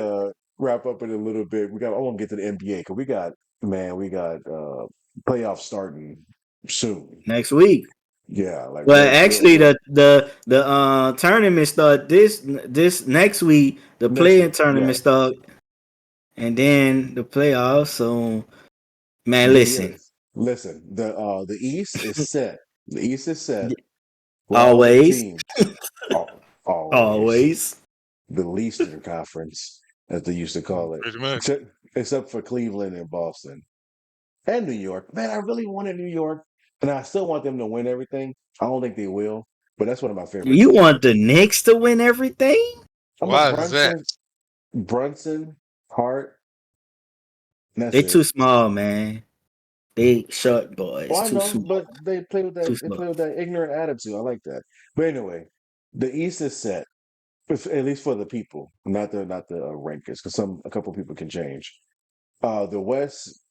wrap up in a little bit, I want to get to the NBA because we got playoffs starting soon. Next week. Yeah, like Well, actually, real the tournament start this next week. The next playing week. Yeah, tournament start, and then the playoffs. So, man, the listen, the East is set. The East is set with all the always, teams. Always. always. The Leastern Conference, as they used to call it, Pretty much. except for Cleveland and Boston and New York. Man, I really wanted New York, and I still want them to win everything. I don't think they will. but that's one of my favorite You teams. want the Knicks to win everything? I'm a Why is that? Brunson, Hart, and that's They too it. small, man. They short Oh, boys, I too know, small, but they play with too that. They small. play with that ignorant attitude. I like that. But anyway, the East is set, at least for the people, not the rankers, because a couple people can change. The West,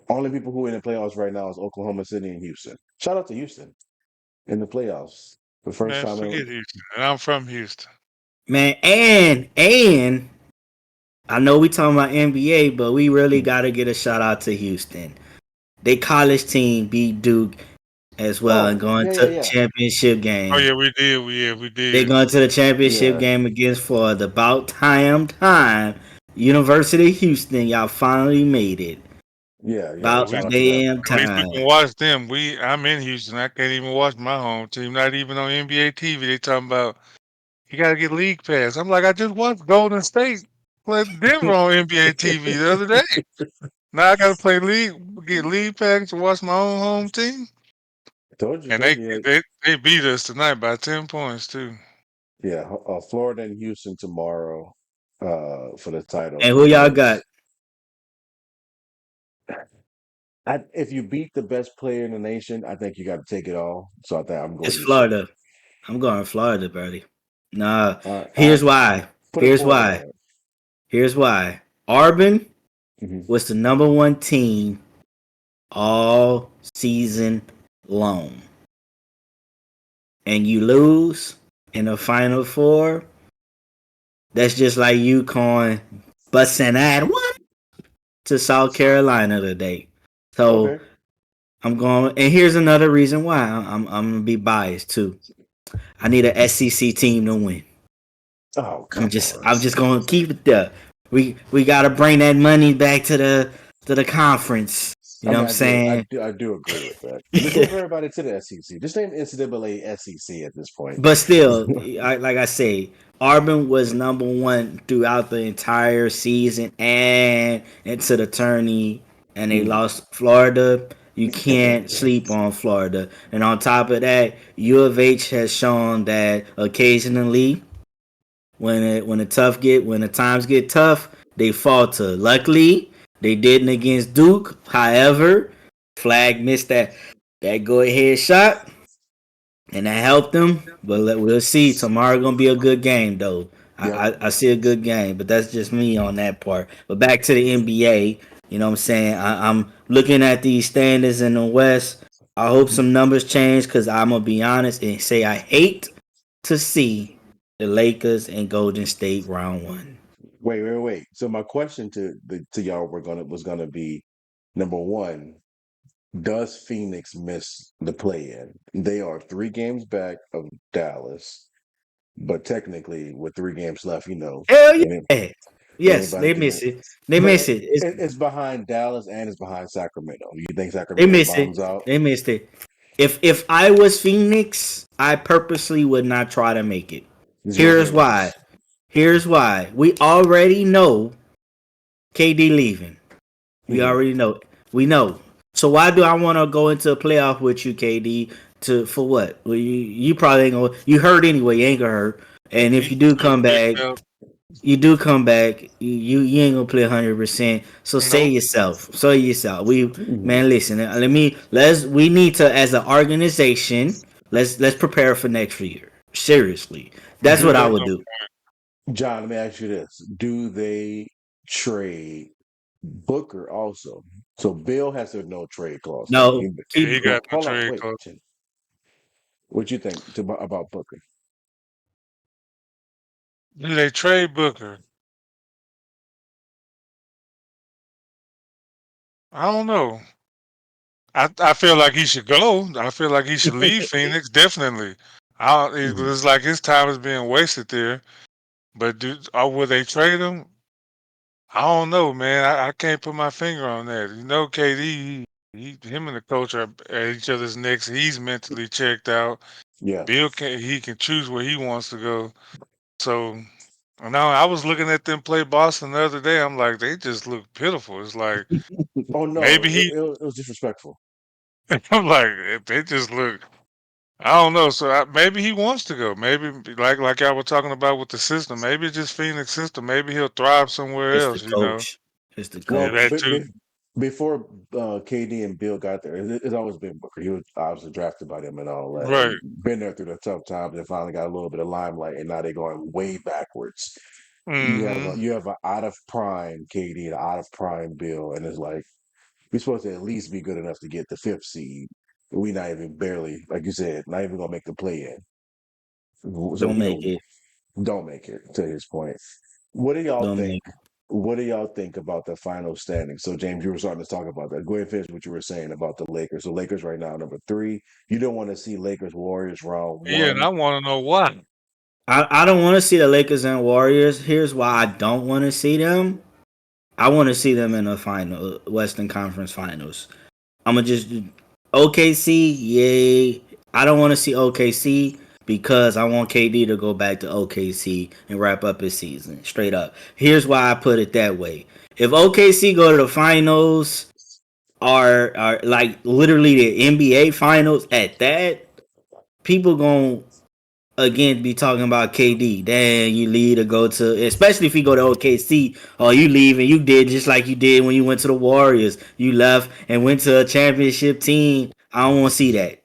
only people who are in the playoffs right now is Oklahoma City and Houston. Shout out to Houston in the playoffs. The first Man, time in. forget Houston. And I'm from Houston. Man, and I know we talking about NBA, but we really gotta get a shout out to Houston. They college team beat Duke as well and Oh, going yeah, yeah, to yeah. championship Oh game. yeah, we did. We They did. going to the championship Yeah, game against for the about time. University of Houston, y'all finally made it. yeah, yeah. Yeah, About we. Shout out to them. damn At least we time. can watch them. I'm in Houston. I can't even watch my home team. Not even on NBA TV. They talking about you got to get league pass. I'm like, I just watched Golden State play Denver on NBA TV the other day. Now I got to get league pass to watch my own home team. Told you, And told you. they beat us tonight by 10 points too. Yeah, Florida and Houston tomorrow for the title And who y'all got? because if you beat the best player in the nation, I think you got to take it all. So I think I'm It's going Houston. Florida. I'm going Florida, buddy. Nah, All right, here's why. put a Here's quarter why. on it. Here's why. Auburn Hmm. was the number one team all season long. And you lose in the final four, that's just like UConn busting that what to South Carolina today. So Okay. I'm going, and here's another reason why I'm gonna be biased too. I need a SEC team to win. Oh, I'm come just on. I'm just gonna keep it there. We gotta bring that money back to the conference. You I know mean, what I'm saying? I do agree with that. Just move everybody to the SEC. Just name NCAA SEC at this point. But still, like I say, Auburn was number one throughout the entire season and into the tourney, and they Mm. lost Florida. You can't sleep on Florida. And on top of that, U of H has shown that occasionally, when the times get tough, they falter. Luckily, they didn't against Duke. However, Flag missed that go ahead shot and that helped them. But we'll see. Tomorrow gonna be a good game, though. Yep. I see a good game, but that's just me on that part. But back to the NBA, you know what I'm saying? I'm looking at these standings in the West. I hope some numbers change because I'm gonna be honest and say I hate to see the Lakers and Golden State round one. Wait. So my question to y'all was gonna be number one. Does Phoenix miss the play-in? They are 3 games back of Dallas, but technically, with 3 games left, Hell any, yeah! Yes, anybody they can miss make. it. They But miss it. it's behind Dallas and it's behind Sacramento. You think They Sacramento missed bombs it. out? They missed it. If I was Phoenix, I purposely would not try to make it. Zero Here's game why. wins. Here's why. We already know KD leaving. We Hmm. already know. We know. So why do I want to go into a playoff with you, KD? To for what? Well, you probably ain't gonna. You hurt anyway. You ain't gonna hurt. And He if you can do still come pick back, up. you ain't gonna play 100%. So say Nope. yourself. Say yourself. We Hmm. man, listen. Let's we need to as an organization. Let's prepare for next year. Seriously, that's Do what I they, would do. John? Let me ask you this: do they trade Booker also? So Bill has a no trade clause thing. No, Yeah, he keep got no Hold on, trade wait. close. What you think about Booker? Do they trade Booker? I don't know. I feel like he should go. I feel like he should leave Phoenix. Definitely. It Mhm. was like his time is being wasted there. But will they trade him? I don't know, man. I can't put my finger on that. KD, him and the coach are at each other's necks. He's mentally checked out. Yeah. Bill can choose where he wants to go. So now I was looking at them play Boston the other day. I'm like, they just look pitiful. It's like Oh no, maybe he. it was disrespectful. I'm like they just look. I don't know. So maybe he wants to go. Maybe like I was talking about with the system. Maybe it's just Phoenix system. Maybe he'll thrive somewhere It's the else. You know. coach. It's the Yeah, Well, coach. that too. before KD and Bill got there, it's always been Booker. He was obviously drafted by them and all that, Right. and been there through the tough times. And finally got a little bit of limelight, and now they're going way backwards. Mm-hmm. You have an out of prime KD and an out of prime Bill, and it's like we're supposed to at least be good enough to get the fifth seed. We not even barely, like you said, not even gonna make the play in. So Don't we make go it. don't make it to his point. What do y'all Don't think? make it. What do y'all think about the final standing? So, James, you were starting to talk about that. Go ahead and finish what you were saying about the Lakers. So, Lakers right now, number three. You don't want to see Lakers Warriors round Yeah, and I one. want to know why. I don't want to see the Lakers and Warriors. Here's why I don't want to see them. I want to see them in the final Western Conference Finals. I'm gonna just OKC. Yay! I don't want to see OKC because I want KD to go back to OKC and wrap up his season. Straight up. Here's why I put it that way. If OKC go to the finals, are like literally the NBA finals at that, people gonna again be talking about KD. Damn, you leave to go to, especially if you go to OKC, or you leave and you did just like you did when you went to the Warriors. You left and went to a championship team. I don't want to see that.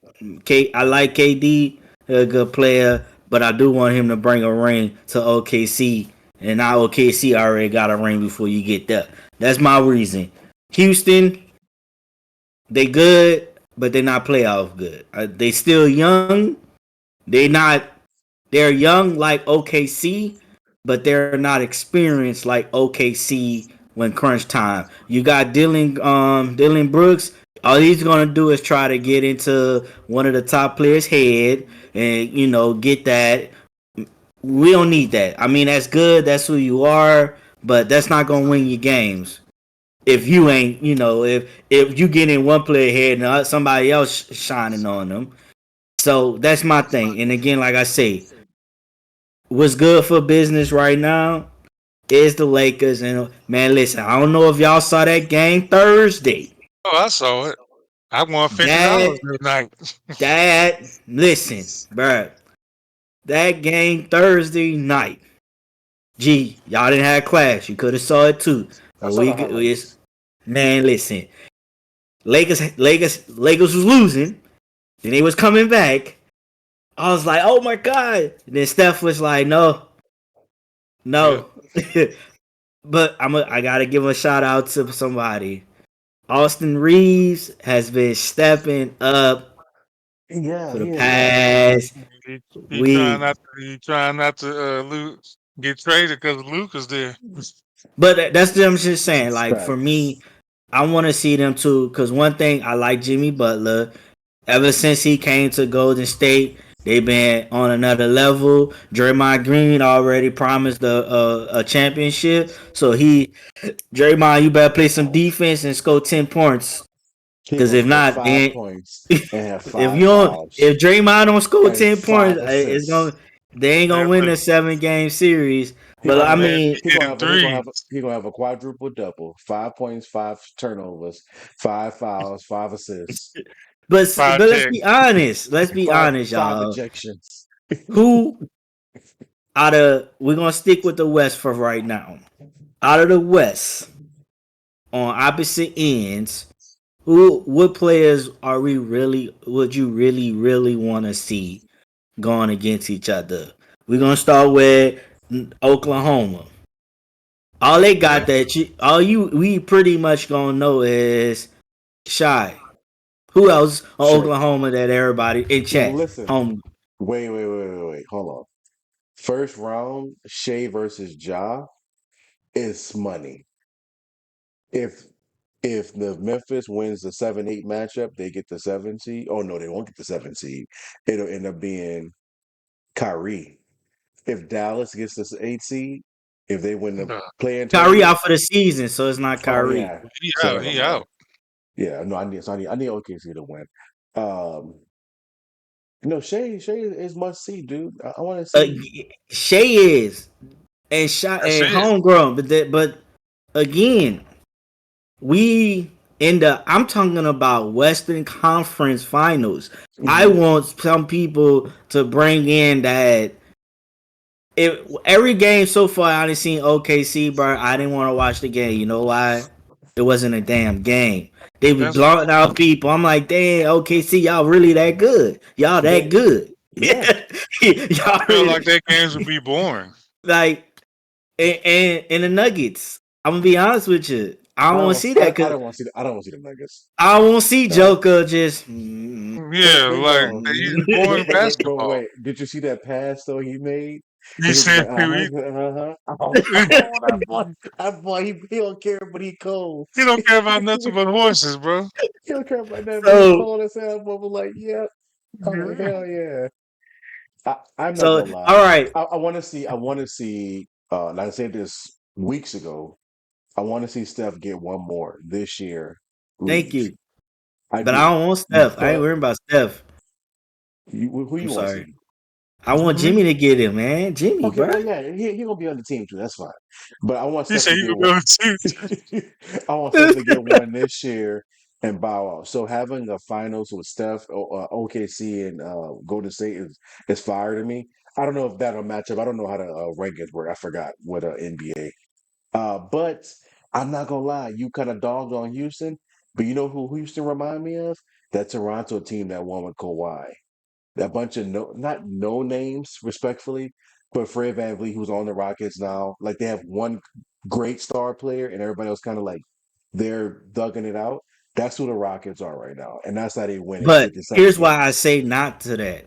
I like KD, a good player, but I do want him to bring a ring to OKC. And now OKC already got a ring before you get there. That's my reason. Houston, they good, but they're not playoff good. They still young. They not they're young like OKC, but they're not experienced like OKC when crunch time. You got Dylan Brooks. All he's gonna do is try to get into one of the top players' head and get that. We don't need that. I mean, that's good. That's who you are, but that's not gonna win you games if you ain't. If you get in one player head and somebody else shining on them. So that's my thing. And again, like I say, what's good for business right now is the Lakers. And man, listen, I don't know if y'all saw that game Thursday. Oh, I saw it. I won $50 That that night. listen, bruh, that game Thursday night. Gee, y'all didn't have class. You could have saw it too. I But saw the it's highlights. man, listen. Lakers was losing. Then they was coming back. I was like, oh my god. And then Steph was like, no, Yep. no. But I gotta give a shout out to somebody. Austin Reeves has been stepping up Yeah, for the he is actually. past He trying week. not to. He trying not to lose, get traded because Luke is there. But that's what I'm just saying. Like for me, Facts. I want to see them too. Because one thing I like Jimmy Butler. Ever since he came to Golden State, they've been on another level. Draymond Green already promised a championship, so Draymond, you better play some defense and score 10 points. He Because gonna if score not, 5 points and have if five you don't, fouls if Draymond don't score and 10 points, five it's assists. gonna they ain't gonna That win man, the 7 game series. He But gonna I have a man mean, be hitting threes. he gonna have a quadruple double: 5 points, five turnovers, five fouls, five assists, Five let's tech. be honest. Let's be honest, five y'all. ejections. Who out of we're gonna stick with the West for right now. Out of the West, on opposite ends, what players are we really would you really want to see going against each other? We're gonna start with Oklahoma. All they Yeah. got all you we pretty much gonna know is Shy. Who else on Shay. Oklahoma that everybody in Well, chat listen. home? Wait. Hold on. First round, Shay versus Ja is money. If if the Memphis wins the 7-8 matchup, they get the 7 seed. Oh no, they won't get the 7 seed. It'll end up being Kyrie. If Dallas gets this 8 seed, if they win the Nah, play-in Kyrie tournament, out for the season, so it's not oh Kyrie. yeah. he So out. never He mind. out. Yeah, no, I need OKC to win. Um, no, Shay is must see, dude. I want to Uh, see. Shay is That's and it. homegrown, but again, we I'm talking about Western Conference Finals. I Hmm. want some people to bring in that if every game so far I done seen OKC, bro, I didn't want to watch the game. You know why? It wasn't a damn game. They was That's blowing out people. I'm like, damn, OKC, y'all really that good? Y'all that They, good? yeah. I Y'all felt really like that games would be boring. like and the Nuggets. I'm gonna be honest with you. I don't want to see that I because don't want to see. I don't want to see the Nuggets. I won't see No. Joker just. Yeah, They like go. it's boring But basketball. wait, did you see that pass though he made? He He was just said like, he, oh, that boy, he don't care, but he cold. he don't care about nothing but horses, bro. He don't care about that, but he so cold as hell. But was like, yeah, I'm like, Yeah. hell yeah. I'm not so gonna all lie. right. I want to see. I want to see. Like I said this weeks ago. I want to see Steph get one more this year. Thank Leave. you, I but I do. don't want Steph. I ain't But worrying about Steph. who I'm you want to sorry. see? I want Me? Jimmy to get him, man. Jimmy, Okay, bro. well, yeah, he gonna be on the team too. That's fine. But I want He Steph said to you get could one. go too. I want Steph to get one this year and bow out. So having a finals with Steph, OKC, and Golden State is fire to me. I don't know if that'll match up. I don't know how the rankings work. I forgot what NBA. But I'm not gonna lie, you kind of dogged on Houston. But you know who Houston remind me of? That Toronto team that won with Kawhi. That bunch of not no names, respectfully, but Fred VanVleet, who's on the Rockets now, like they have one great star player, and everybody else kind of like they're thugging it out. That's who the Rockets are right now, and that's how they win in But 57 here's why I games. say not to that.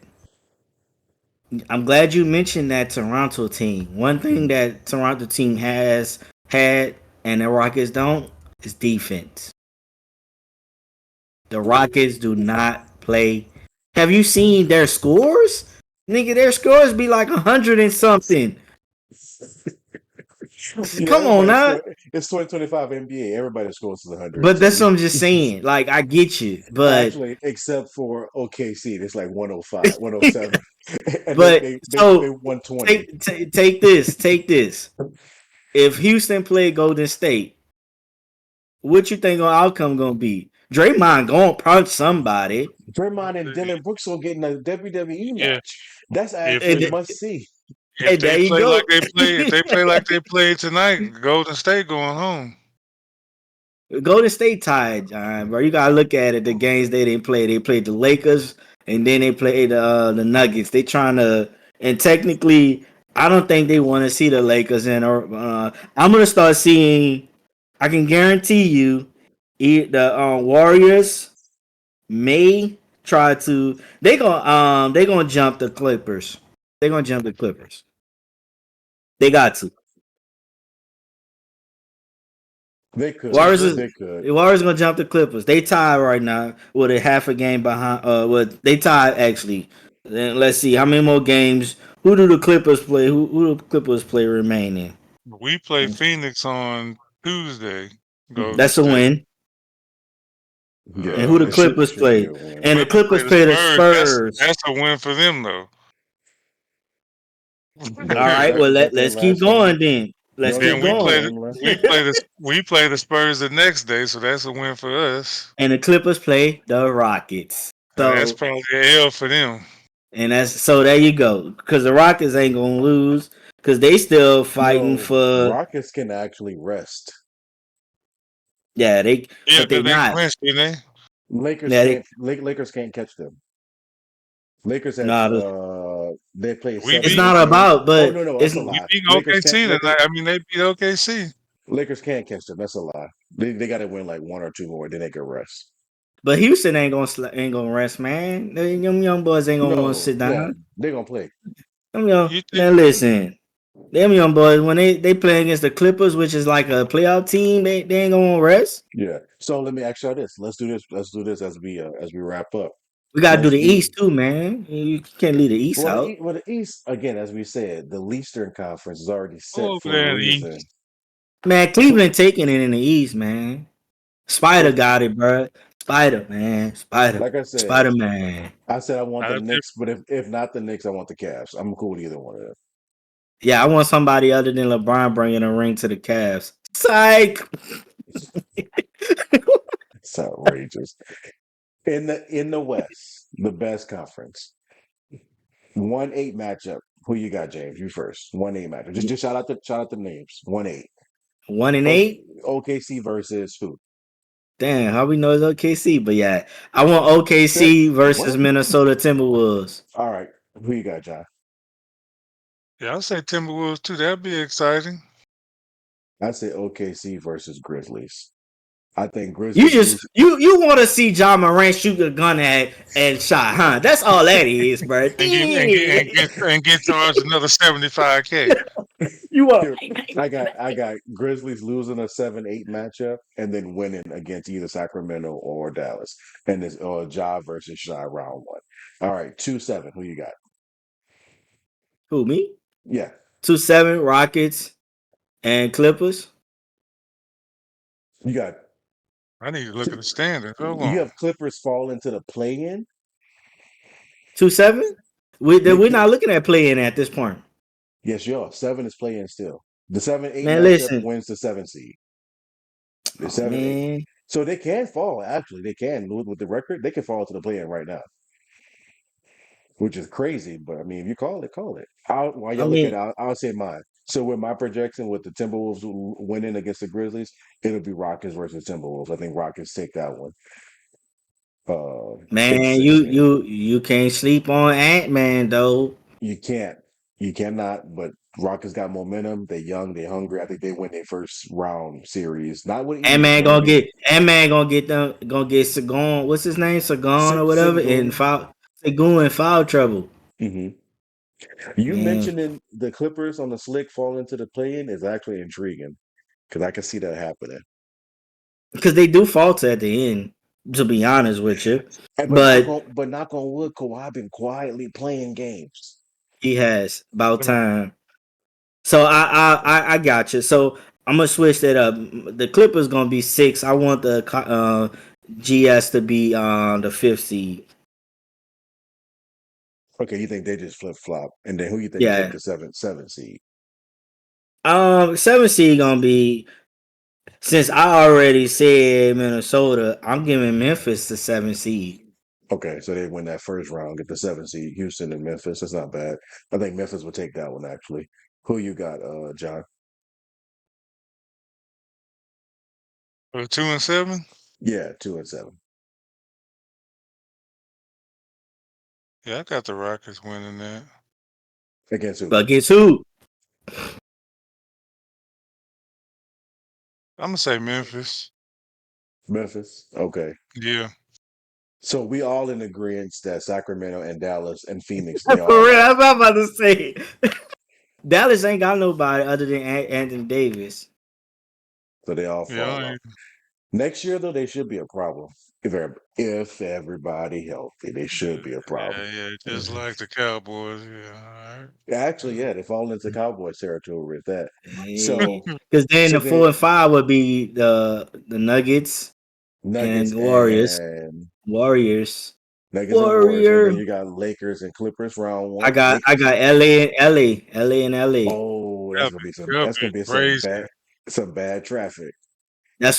I'm glad you mentioned that Toronto team. One thing that Toronto team has had and the Rockets don't is defense. The Rockets do not play. Have you seen their scores? Nigga, their scores be like 100 and something. You know, Come on everybody now. score. It's 2025 NBA. Everybody scores 100 and But that's what something. I'm just saying. Like, I get you. But Actually, except for OKC, it's like 105, 107, and they but they they they so 120. take this. If Houston played Golden State, what you think the outcome gonna be? Draymond gonna punch somebody. Draymond and Dylan Brooks will get in a WWE Yeah, match. That's if actually And, must see. if and they there you play like go. they play, if they play like they played tonight, Golden State going home. Golden State tied, John, bro. You gotta look at it. The games they didn't play. They played the Lakers and then they played the Nuggets. They trying to and technically, I don't think they want to see the Lakers in. Or I'm gonna start seeing. I can guarantee you, the Warriors may try to. They gonna jump the Clippers. They gonna jump the Clippers. They got to. They could. Warriors Today, is They could. the Warriors gonna jump the Clippers. They tied right now with a half a game behind. With they tied actually. Then let's see how many more games. Who do the Clippers play? Who do the Clippers play remaining? we play Phoenix on Tuesday. Golden That's a State. win. And Yeah, who the it should Clippers should be play? a win. And the Clippers play Clippers the play the Spurs. Spurs. That's a win for them though. All They right. Well, is that their let's keep last game? going then. Let's No, keep Then no, they going. ain't left. we play the Spurs the next day, so that's a win for us. And the Clippers play the Rockets. And that's So probably an L for them. and that's so there you go. Because the Rockets ain't gonna lose because they still fighting No, for. Rockets can actually rest. Yeah, they Yeah, but they because they not. clinched, didn't they? Lakers Yeah, they can't. Lakers can't catch them. Lakers have nah. they played We It's seven beat this not year. about, Oh but no, no, it's that's a we lie. beat Lakers can't. OKC tonight. I mean, they beat OKC. Lakers can't catch them. That's a lie. They got to win like one or two more, then they can rest. but Houston ain't gonna rest, man. Them young boys ain't gonna want to No, sit yeah, down. they're gonna play. Them young You think man, listen. Them young boys when they play against the Clippers, which is like a playoff team, they ain't gonna rest. Yeah. So let me ask you this. Let's do this. Let's do this as we wrap up. We gotta do Let's the do East too, man. You can't leave the East out. well the East again, as we said, the Eastern Conference is already go set over for a there in the reason. East? Man, So Cleveland taking it in the East, man. Spider so got it, bro. Spider, man. Spider. like I said, Spider Man. I said I want the Not if Knicks, but if not the Knicks, I want the Cavs. I'm cool with either one of them. Yeah, I want somebody other than LeBron bringing a ring to the Cavs. Psych. It's outrageous. In the West, the best conference. 1-8 matchup. Who you got, James? You first. 1-8 matchup. Just shout out the names. 1-8. 1-8. Okay, OKC versus who? Damn, how we know it's OKC? But yeah, I want OKC versus What? Minnesota Timberwolves. All right. Who you got, John? Yeah, I'll say Timberwolves too. That'd be exciting. I say OKC versus Grizzlies. I think You Grizzlies just lose. you want to see John Moran shoot a gun at and shot, huh? That's all that is, bro. And get charged another 75K. You want Here, I got Grizzlies losing a 7-8 matchup and then winning against either Sacramento or Dallas. And it's Ja versus Shy round one. All right, 2-7. Who you got? who me? Yeah. 2-7 Rockets and Clippers. You got I need to look at the standings. Hold you on. have Clippers fall into the play-in. 2-7. They We're can not looking at playing at this point, Yes, you are. 7 is play-in still. The 7-8 man. matchup Listen, wins the 7 seed. The oh 7-8. man, So they can fall, actually. They can with the record, they can fall to the play-in right now, which is crazy. But I mean, if you call it, call it. While I y'all look at it, mean, I'll say mine. So with my projection with the Timberwolves winning against the Grizzlies, it'll be Rockets versus Timberwolves. I think Rockets take that one. In man, six games. you can't sleep on Ant Man though. You can't. You cannot. But Rockets got momentum. They're young. They're hungry. I think they win their first round series. Not with Ant ease, Man but I gonna mean, get Ant Man gonna get Sagon. What's his name? Sagon or whatever in Sengun. foul. Sagon in foul trouble. Hmm. You Man, mentioning the Clippers on the slick fall into the play-in is actually intriguing because I can see that happening. because they do falter at the end. To be honest with you, And but but knock on wood, Kawhi been quietly playing games. he has about time. So I got you. So I'm gonna switch that up. The Clippers gonna be 6. I want the GS to be the 5th seed. Okay, you think they just flip flop, and then who you think take Yeah. the seven seed? 7th seed gonna be, since I already said Minnesota, I'm giving Memphis the 7th seed. Okay, so they win that first round, get the seven seed. Houston and Memphis. That's not bad. I think Memphis will take that one actually. Who you got, John? For 2-7. Yeah, 2-7 Yeah, I got the Rockets winning that. against who? But guess who? I'm gonna say Memphis. Memphis. Okay. Yeah. So we all in agreement that Sacramento and Dallas and Phoenix, they For all real, out. I'm about to say Dallas ain't got nobody other than Anthony Davis. So they all Yeah. fall off. Next year, though, they should be a problem. If everybody healthy, they should be a problem. Yeah. Just like the Cowboys. Yeah. Actually, All yeah, they fall into Cowboys territory with that. So, Because then so the 4 they and 5 would be the Nuggets and Nuggets Warriors. and Warriors. Nuggets and Warriors, and Warrior. then you got Lakers and Clippers round I one. got I Lakers. got LA and LA. Oh, that's that'd gonna be be, some. that'd That's be gonna be crazy. some bad traffic. But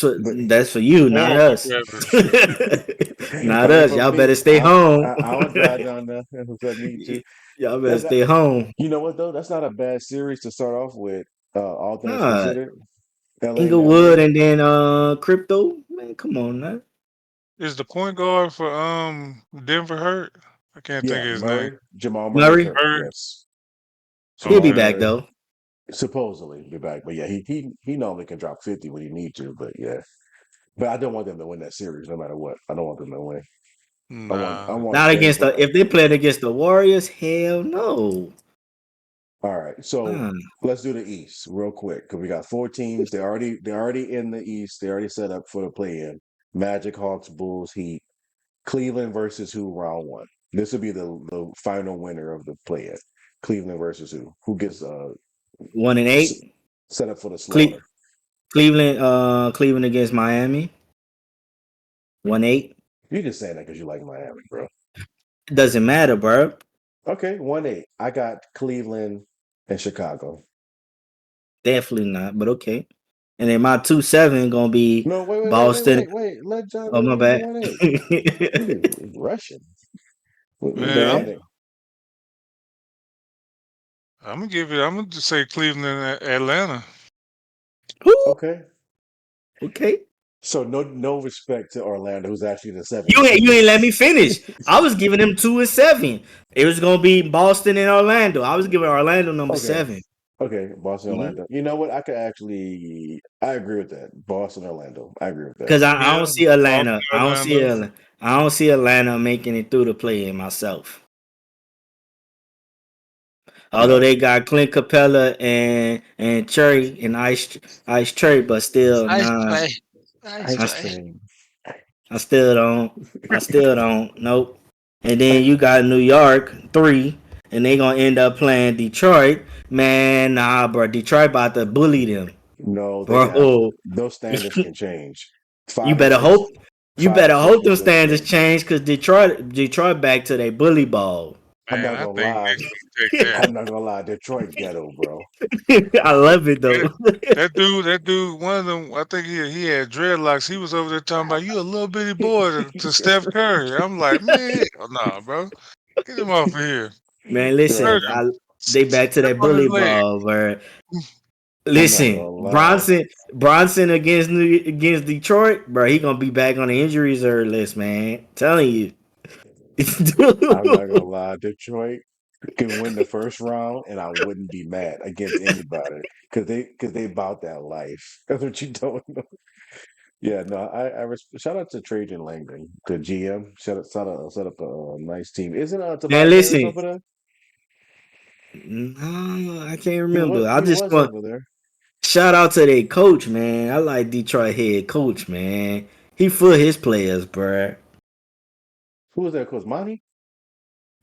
That's for you, not Horrible us. traffic. I Not mean, us. for Y'all me, better stay home. I'll drive down there if I need to. Y'all better That's not, stay home. you know what though? That's not a bad series to start off with. All things Nah, considered, LA and Inglewood LA. and then Crypto. Man, come on now. Is the point guard for Denver hurt? I can't think Yeah, of his name. Murray, Jamal Murray's Murray, hurt. Hurt. Yes, he'll be Jamal Okay. back Murray though. supposedly be back, but yeah, he normally can drop 50 when he need to. But yeah, but I don't want them to win that series no matter what. I don't want them to win. I Nah. want Not against Denver. the if they played against the Warriors. Hell no. All right, so Nah. let's do the East real quick because we got four teams. They're already in the East. They already set up for the play-in. Magic, Hawks, Bulls, Heat. Cleveland versus who round one? This will be the final winner of the play-in. Cleveland versus who? Who gets 1-8. set up for the Cle- slaughter? Cleveland against Miami. 1-8. You're just saying that because you like Miami, bro. It doesn't matter, bro. Okay, 1-8. I got Cleveland and Chicago. Definitely not. But okay. And then my 2-7 gonna be No, Boston. wait. Let John Oh do my his bad. 1-8. He's rushing. My We Man, got bad. it. I'm gonna give it. I'm gonna just say Cleveland and Atlanta. Who? Okay. Okay. So no respect to Orlando, who's actually the seventh You ain't seed. let me finish. I was giving them 2-7. It was gonna be Boston and Orlando. I was giving Orlando number Okay. 7. Okay. Boston, See? Orlando. You know what? I agree with that. Boston, Orlando. I agree with that. Because I Yeah, don't see Boston, Atlanta. Orlando. I don't see Atlanta making it through the play in myself. Although No. they got Clint Capella and Cherry and Ice Cherry, but still, Nice nah. try. Nice Ice I, try. train. I still don't. I still don't. Nope. And then you got New York 3, and they gonna end up playing Detroit. Man, nah, bro. Detroit about to bully them, No, they got bro. those standards can change. you Five and better six, hope. You five better and six hope was them a good standards start. change because Detroit back to their bully ball. I'm Man, not I gonna think lie. Knicks gonna take that. I'm not gonna lie. Detroit ghetto, bro. I love it That, though. that dude, one of them. I think he had dreadlocks. He was over there talking about you a little bitty boy to Steph Curry. I'm like, man, hell nah, bro, get him off of here. Man, Hurt listen, him. they back to Step that on his bully leg. ball, bro. I'm not Listen, gonna lie. Bronson against Detroit, bro. He gonna be back on the injury reserve list, man. Telling you. I'm not gonna lie. Detroit can win the first round, and I wouldn't be mad against anybody because they about that life. That's what you don't know. Yeah, no, shout out to Trajan Langdon, the GM. Set up a nice team. Isn't Man, Tobias Harris listen. over there? No, I can't remember. I He just was want over there. shout out to their coach, man. I like Detroit head coach, man. He for his players, bro. Who was that coach? Monty?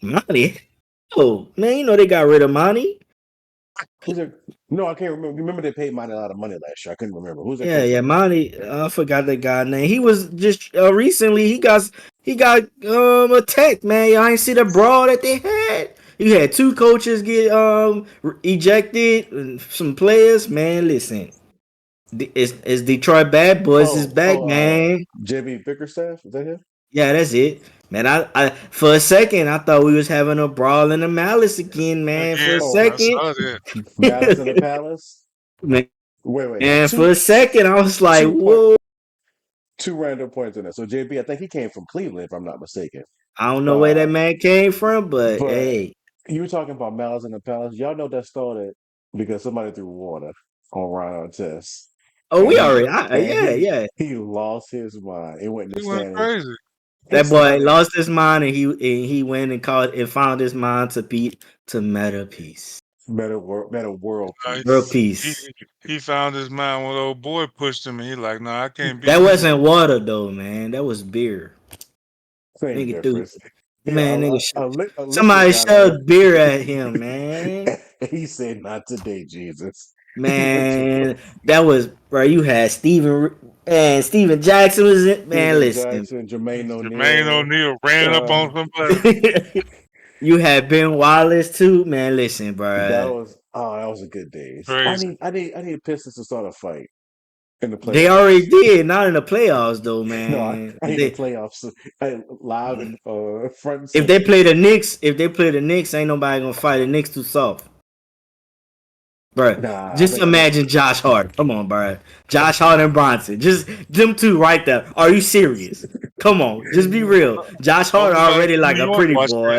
Monty. Oh, man, you know they got rid of Monty. Who's that? No, I can't remember. Remember they paid Monty a lot of money last year. I couldn't remember. Who's that Yeah, coach yeah, over there? Monty. I forgot the guy name. He was just recently. He got attacked, man. Y'all ain't see the brawl that they had. You had two coaches get ejected, and some players. Man, listen, it's Detroit Bad Boys is back, man. JB Bickerstaff? Is that him? Yeah, that's it, man. I for a second I thought we was having a brawl in the Malice again, man. For a Again, Oh, I second, saw that. Malice in the Palace? man. Wait. And for a second I was like, Two point, whoa. two random points in there. So JB, I think he came from Cleveland, if I'm not mistaken. I don't know where that Uh, man came from, but but hey. you were talking about Malice in the Palace. Y'all know that started because somebody threw water on Ron Artest, Oh, and we he already, and yeah, he yeah. he lost his mind. He went in the He went standings. crazy. He That boy started lost his mind, and he went and called and found his mind to beat to meta peace, better world Uh, world peace. he peace. he found his mind when old boy pushed him, and he like, nah, I can't That beat him. wasn't water though, man. That was beer. Same Nigga threw, difference. Yeah, man, a liquid somebody got on him. shoved beer at him, man. He said, "Not today, Jesus." He went to Man, that was bro. You had Steven Jackson was it, man. Steven Listen, Jackson, Jermaine Jermaine O'Neal. O'Neal ran up Uh, on somebody. you had Ben Wallace too, man. Listen, bro. that was a good days. Crazy. I need Pistons to start a fight in the They already playoffs. did, not in the playoffs though, No, man. I need the playoffs live and front and If they center. play the Knicks, ain't nobody gonna fight. The Knicks too soft, bro. Nah, Just I think imagine Josh Hart. Come on, bro. Josh Hart and Bronson. Just them two right there. Are you serious? Come on, just be real. Josh Hart Everybody already from like New a York pretty watch boy.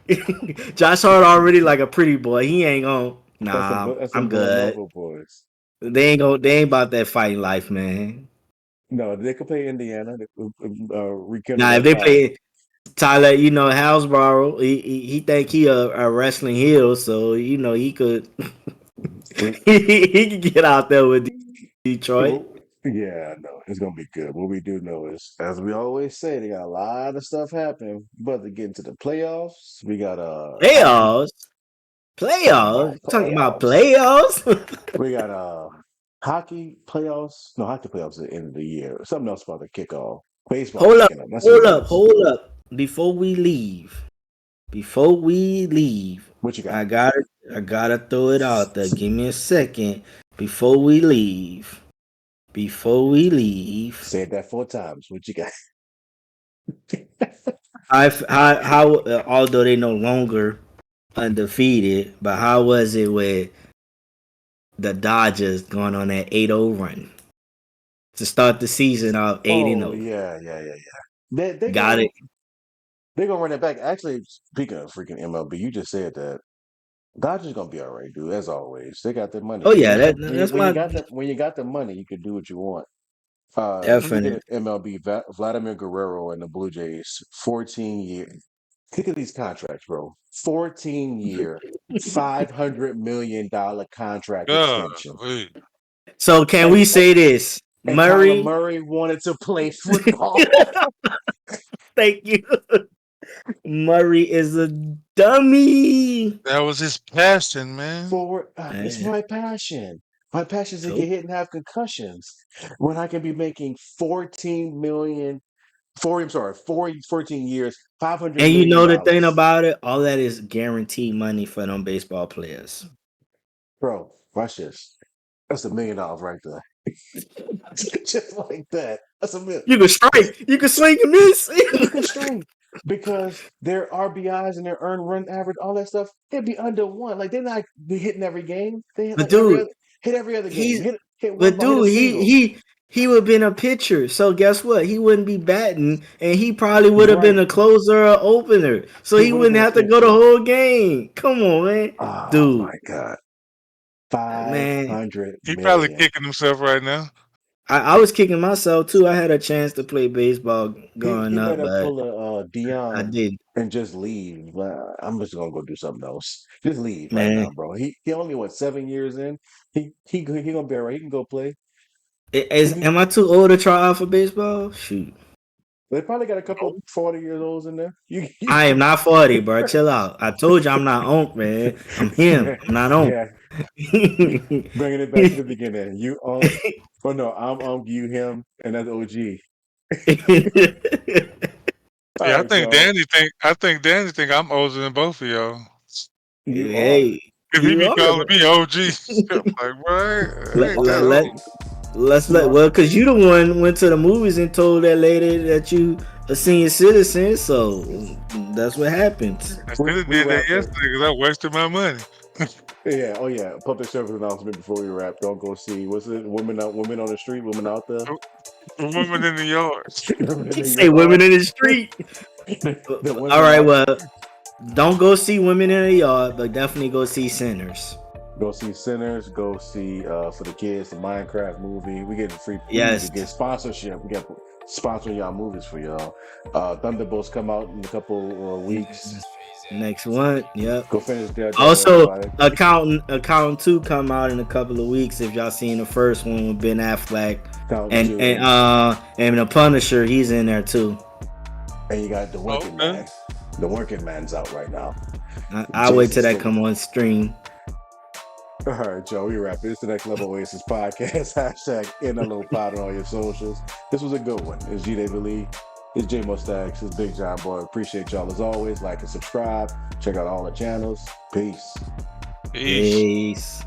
this. Josh Hart already like a pretty boy. He ain't gonna. Nah, that's I'm some good. Villanova boys. They ain't about that fighting life, man. No, they could play Indiana. They could, rekindle Now if that they fire. play Tyler, Houseborough, he think he a wrestling heel, so he could he could get out there with Detroit. Well, yeah, no, it's gonna be good. What we do know is, as we always say, they got a lot of stuff happening. But to get into the playoffs, we got hockey. Playoffs, Talking about playoffs, talking about playoffs. playoffs. We got hockey playoffs. No, hockey playoffs at the end of the year. Something else about to kick off. Baseball hold up, kicking up. That's what hold it up, is. hold up. Before we leave, What you got? I gotta throw it out there. Give me a second before we leave. Before we leave, Said that 4 times. What you got? although they no longer undefeated, but how was it with the Dodgers going on that 8-0 run to start the season off 8 and Oh 0? yeah. They Got going it. they gonna run it back. Actually, speaking of freaking MLB, you just said that Dodgers gonna be all right, dude. As always, they got their money. Oh When you yeah, got the that's my when you got the money, you can do what you want. Speaking definite. of MLB, Vladimir Guerrero and the Blue Jays, 14 years. Look at these contracts, bro. 14-year, $500 million contract extension. Wait. So can And, we and say this? and Kyler Murray, Murray wanted to play football. thank you. Murray is a dummy. That was his passion, man. It's Man, my passion. My passion is to so get hit and have concussions. When I can be making 14 million, four, I'm sorry, 14 years, $500 and you million. know the thing about it, all that is guaranteed money for them baseball players. Bro, watch this. That's $1 million right there. Just like that. That's a million. You can strike, you can swing and miss. You can strike because their RBIs and their earned run average, all that stuff, it'd be under one. Like they're not hitting every game. They hit but like every dude, other game. he's Hit one but ball, hit a dude, single. he would have been a pitcher. So guess what? He wouldn't be batting, and he probably would have been Right. a closer or opener. So He he would have wouldn't been a have to go the pitcher. whole game. Come on, man, Oh dude, my God. man. 500 He probably million. kicking himself right now. I was kicking myself too. I had a chance to play baseball growing He up, better but pull a I Dion didn't. and just leave. I'm just gonna go do something else. Just leave right Man, now, bro. He only 7 years in. He gonna be all right. He can go play. am I too old to try out for baseball? Shoot. They probably got a couple 40 years olds in there. You I am can, not 40, bro. Chill out. I told you I'm not Onk, man. I'm him. I'm not Onk. yeah. Bringing it back to the beginning. You oh no, I'm you him and that's OG. All Yeah, right, y'all. I think Danny think I'm older than both of y'all. You are. Hey, Cause he you be are, calling bro. me OG. I'm like, what? I Let, ain't that let, let, old. well, because you the one went to the movies and told that lady that you a senior citizen, so that's what happens. I should have We did that wrapped it. yesterday because I wasted my money. Yeah, oh yeah. Public service announcement before we wrap. Don't go see what's it? Women on the street, women out there. A woman in the yard. Women in He the say yard. women in the street. The All women right, out. well, don't go see women in the yard, but definitely go see sinners. Go see Sinners. Go see for the kids the Minecraft movie. We get free. We need to Yes, get sponsorship. We got sponsor y'all movies for y'all. Thunderbolts come out in a couple weeks. next one. Yep. Go finish Daredevil, Also, everybody. Accountant 2 come out in a couple of weeks. If y'all seen the first one with Ben Affleck Count and two, and the Punisher, he's in there too. and you got the Working Okay. Man. The Working Man's out right now. I'll wait Jason till that Statham. come on stream. All right, Joe, we wrap it. It's the Next Level Oasis podcast. Hashtag NLOPoD on all your socials. This was a good one. It's G. David Lee. It's J Mustax. It's Big John Boy. Appreciate y'all as always. Like and subscribe. Check out all the channels. Peace. Peace. Peace.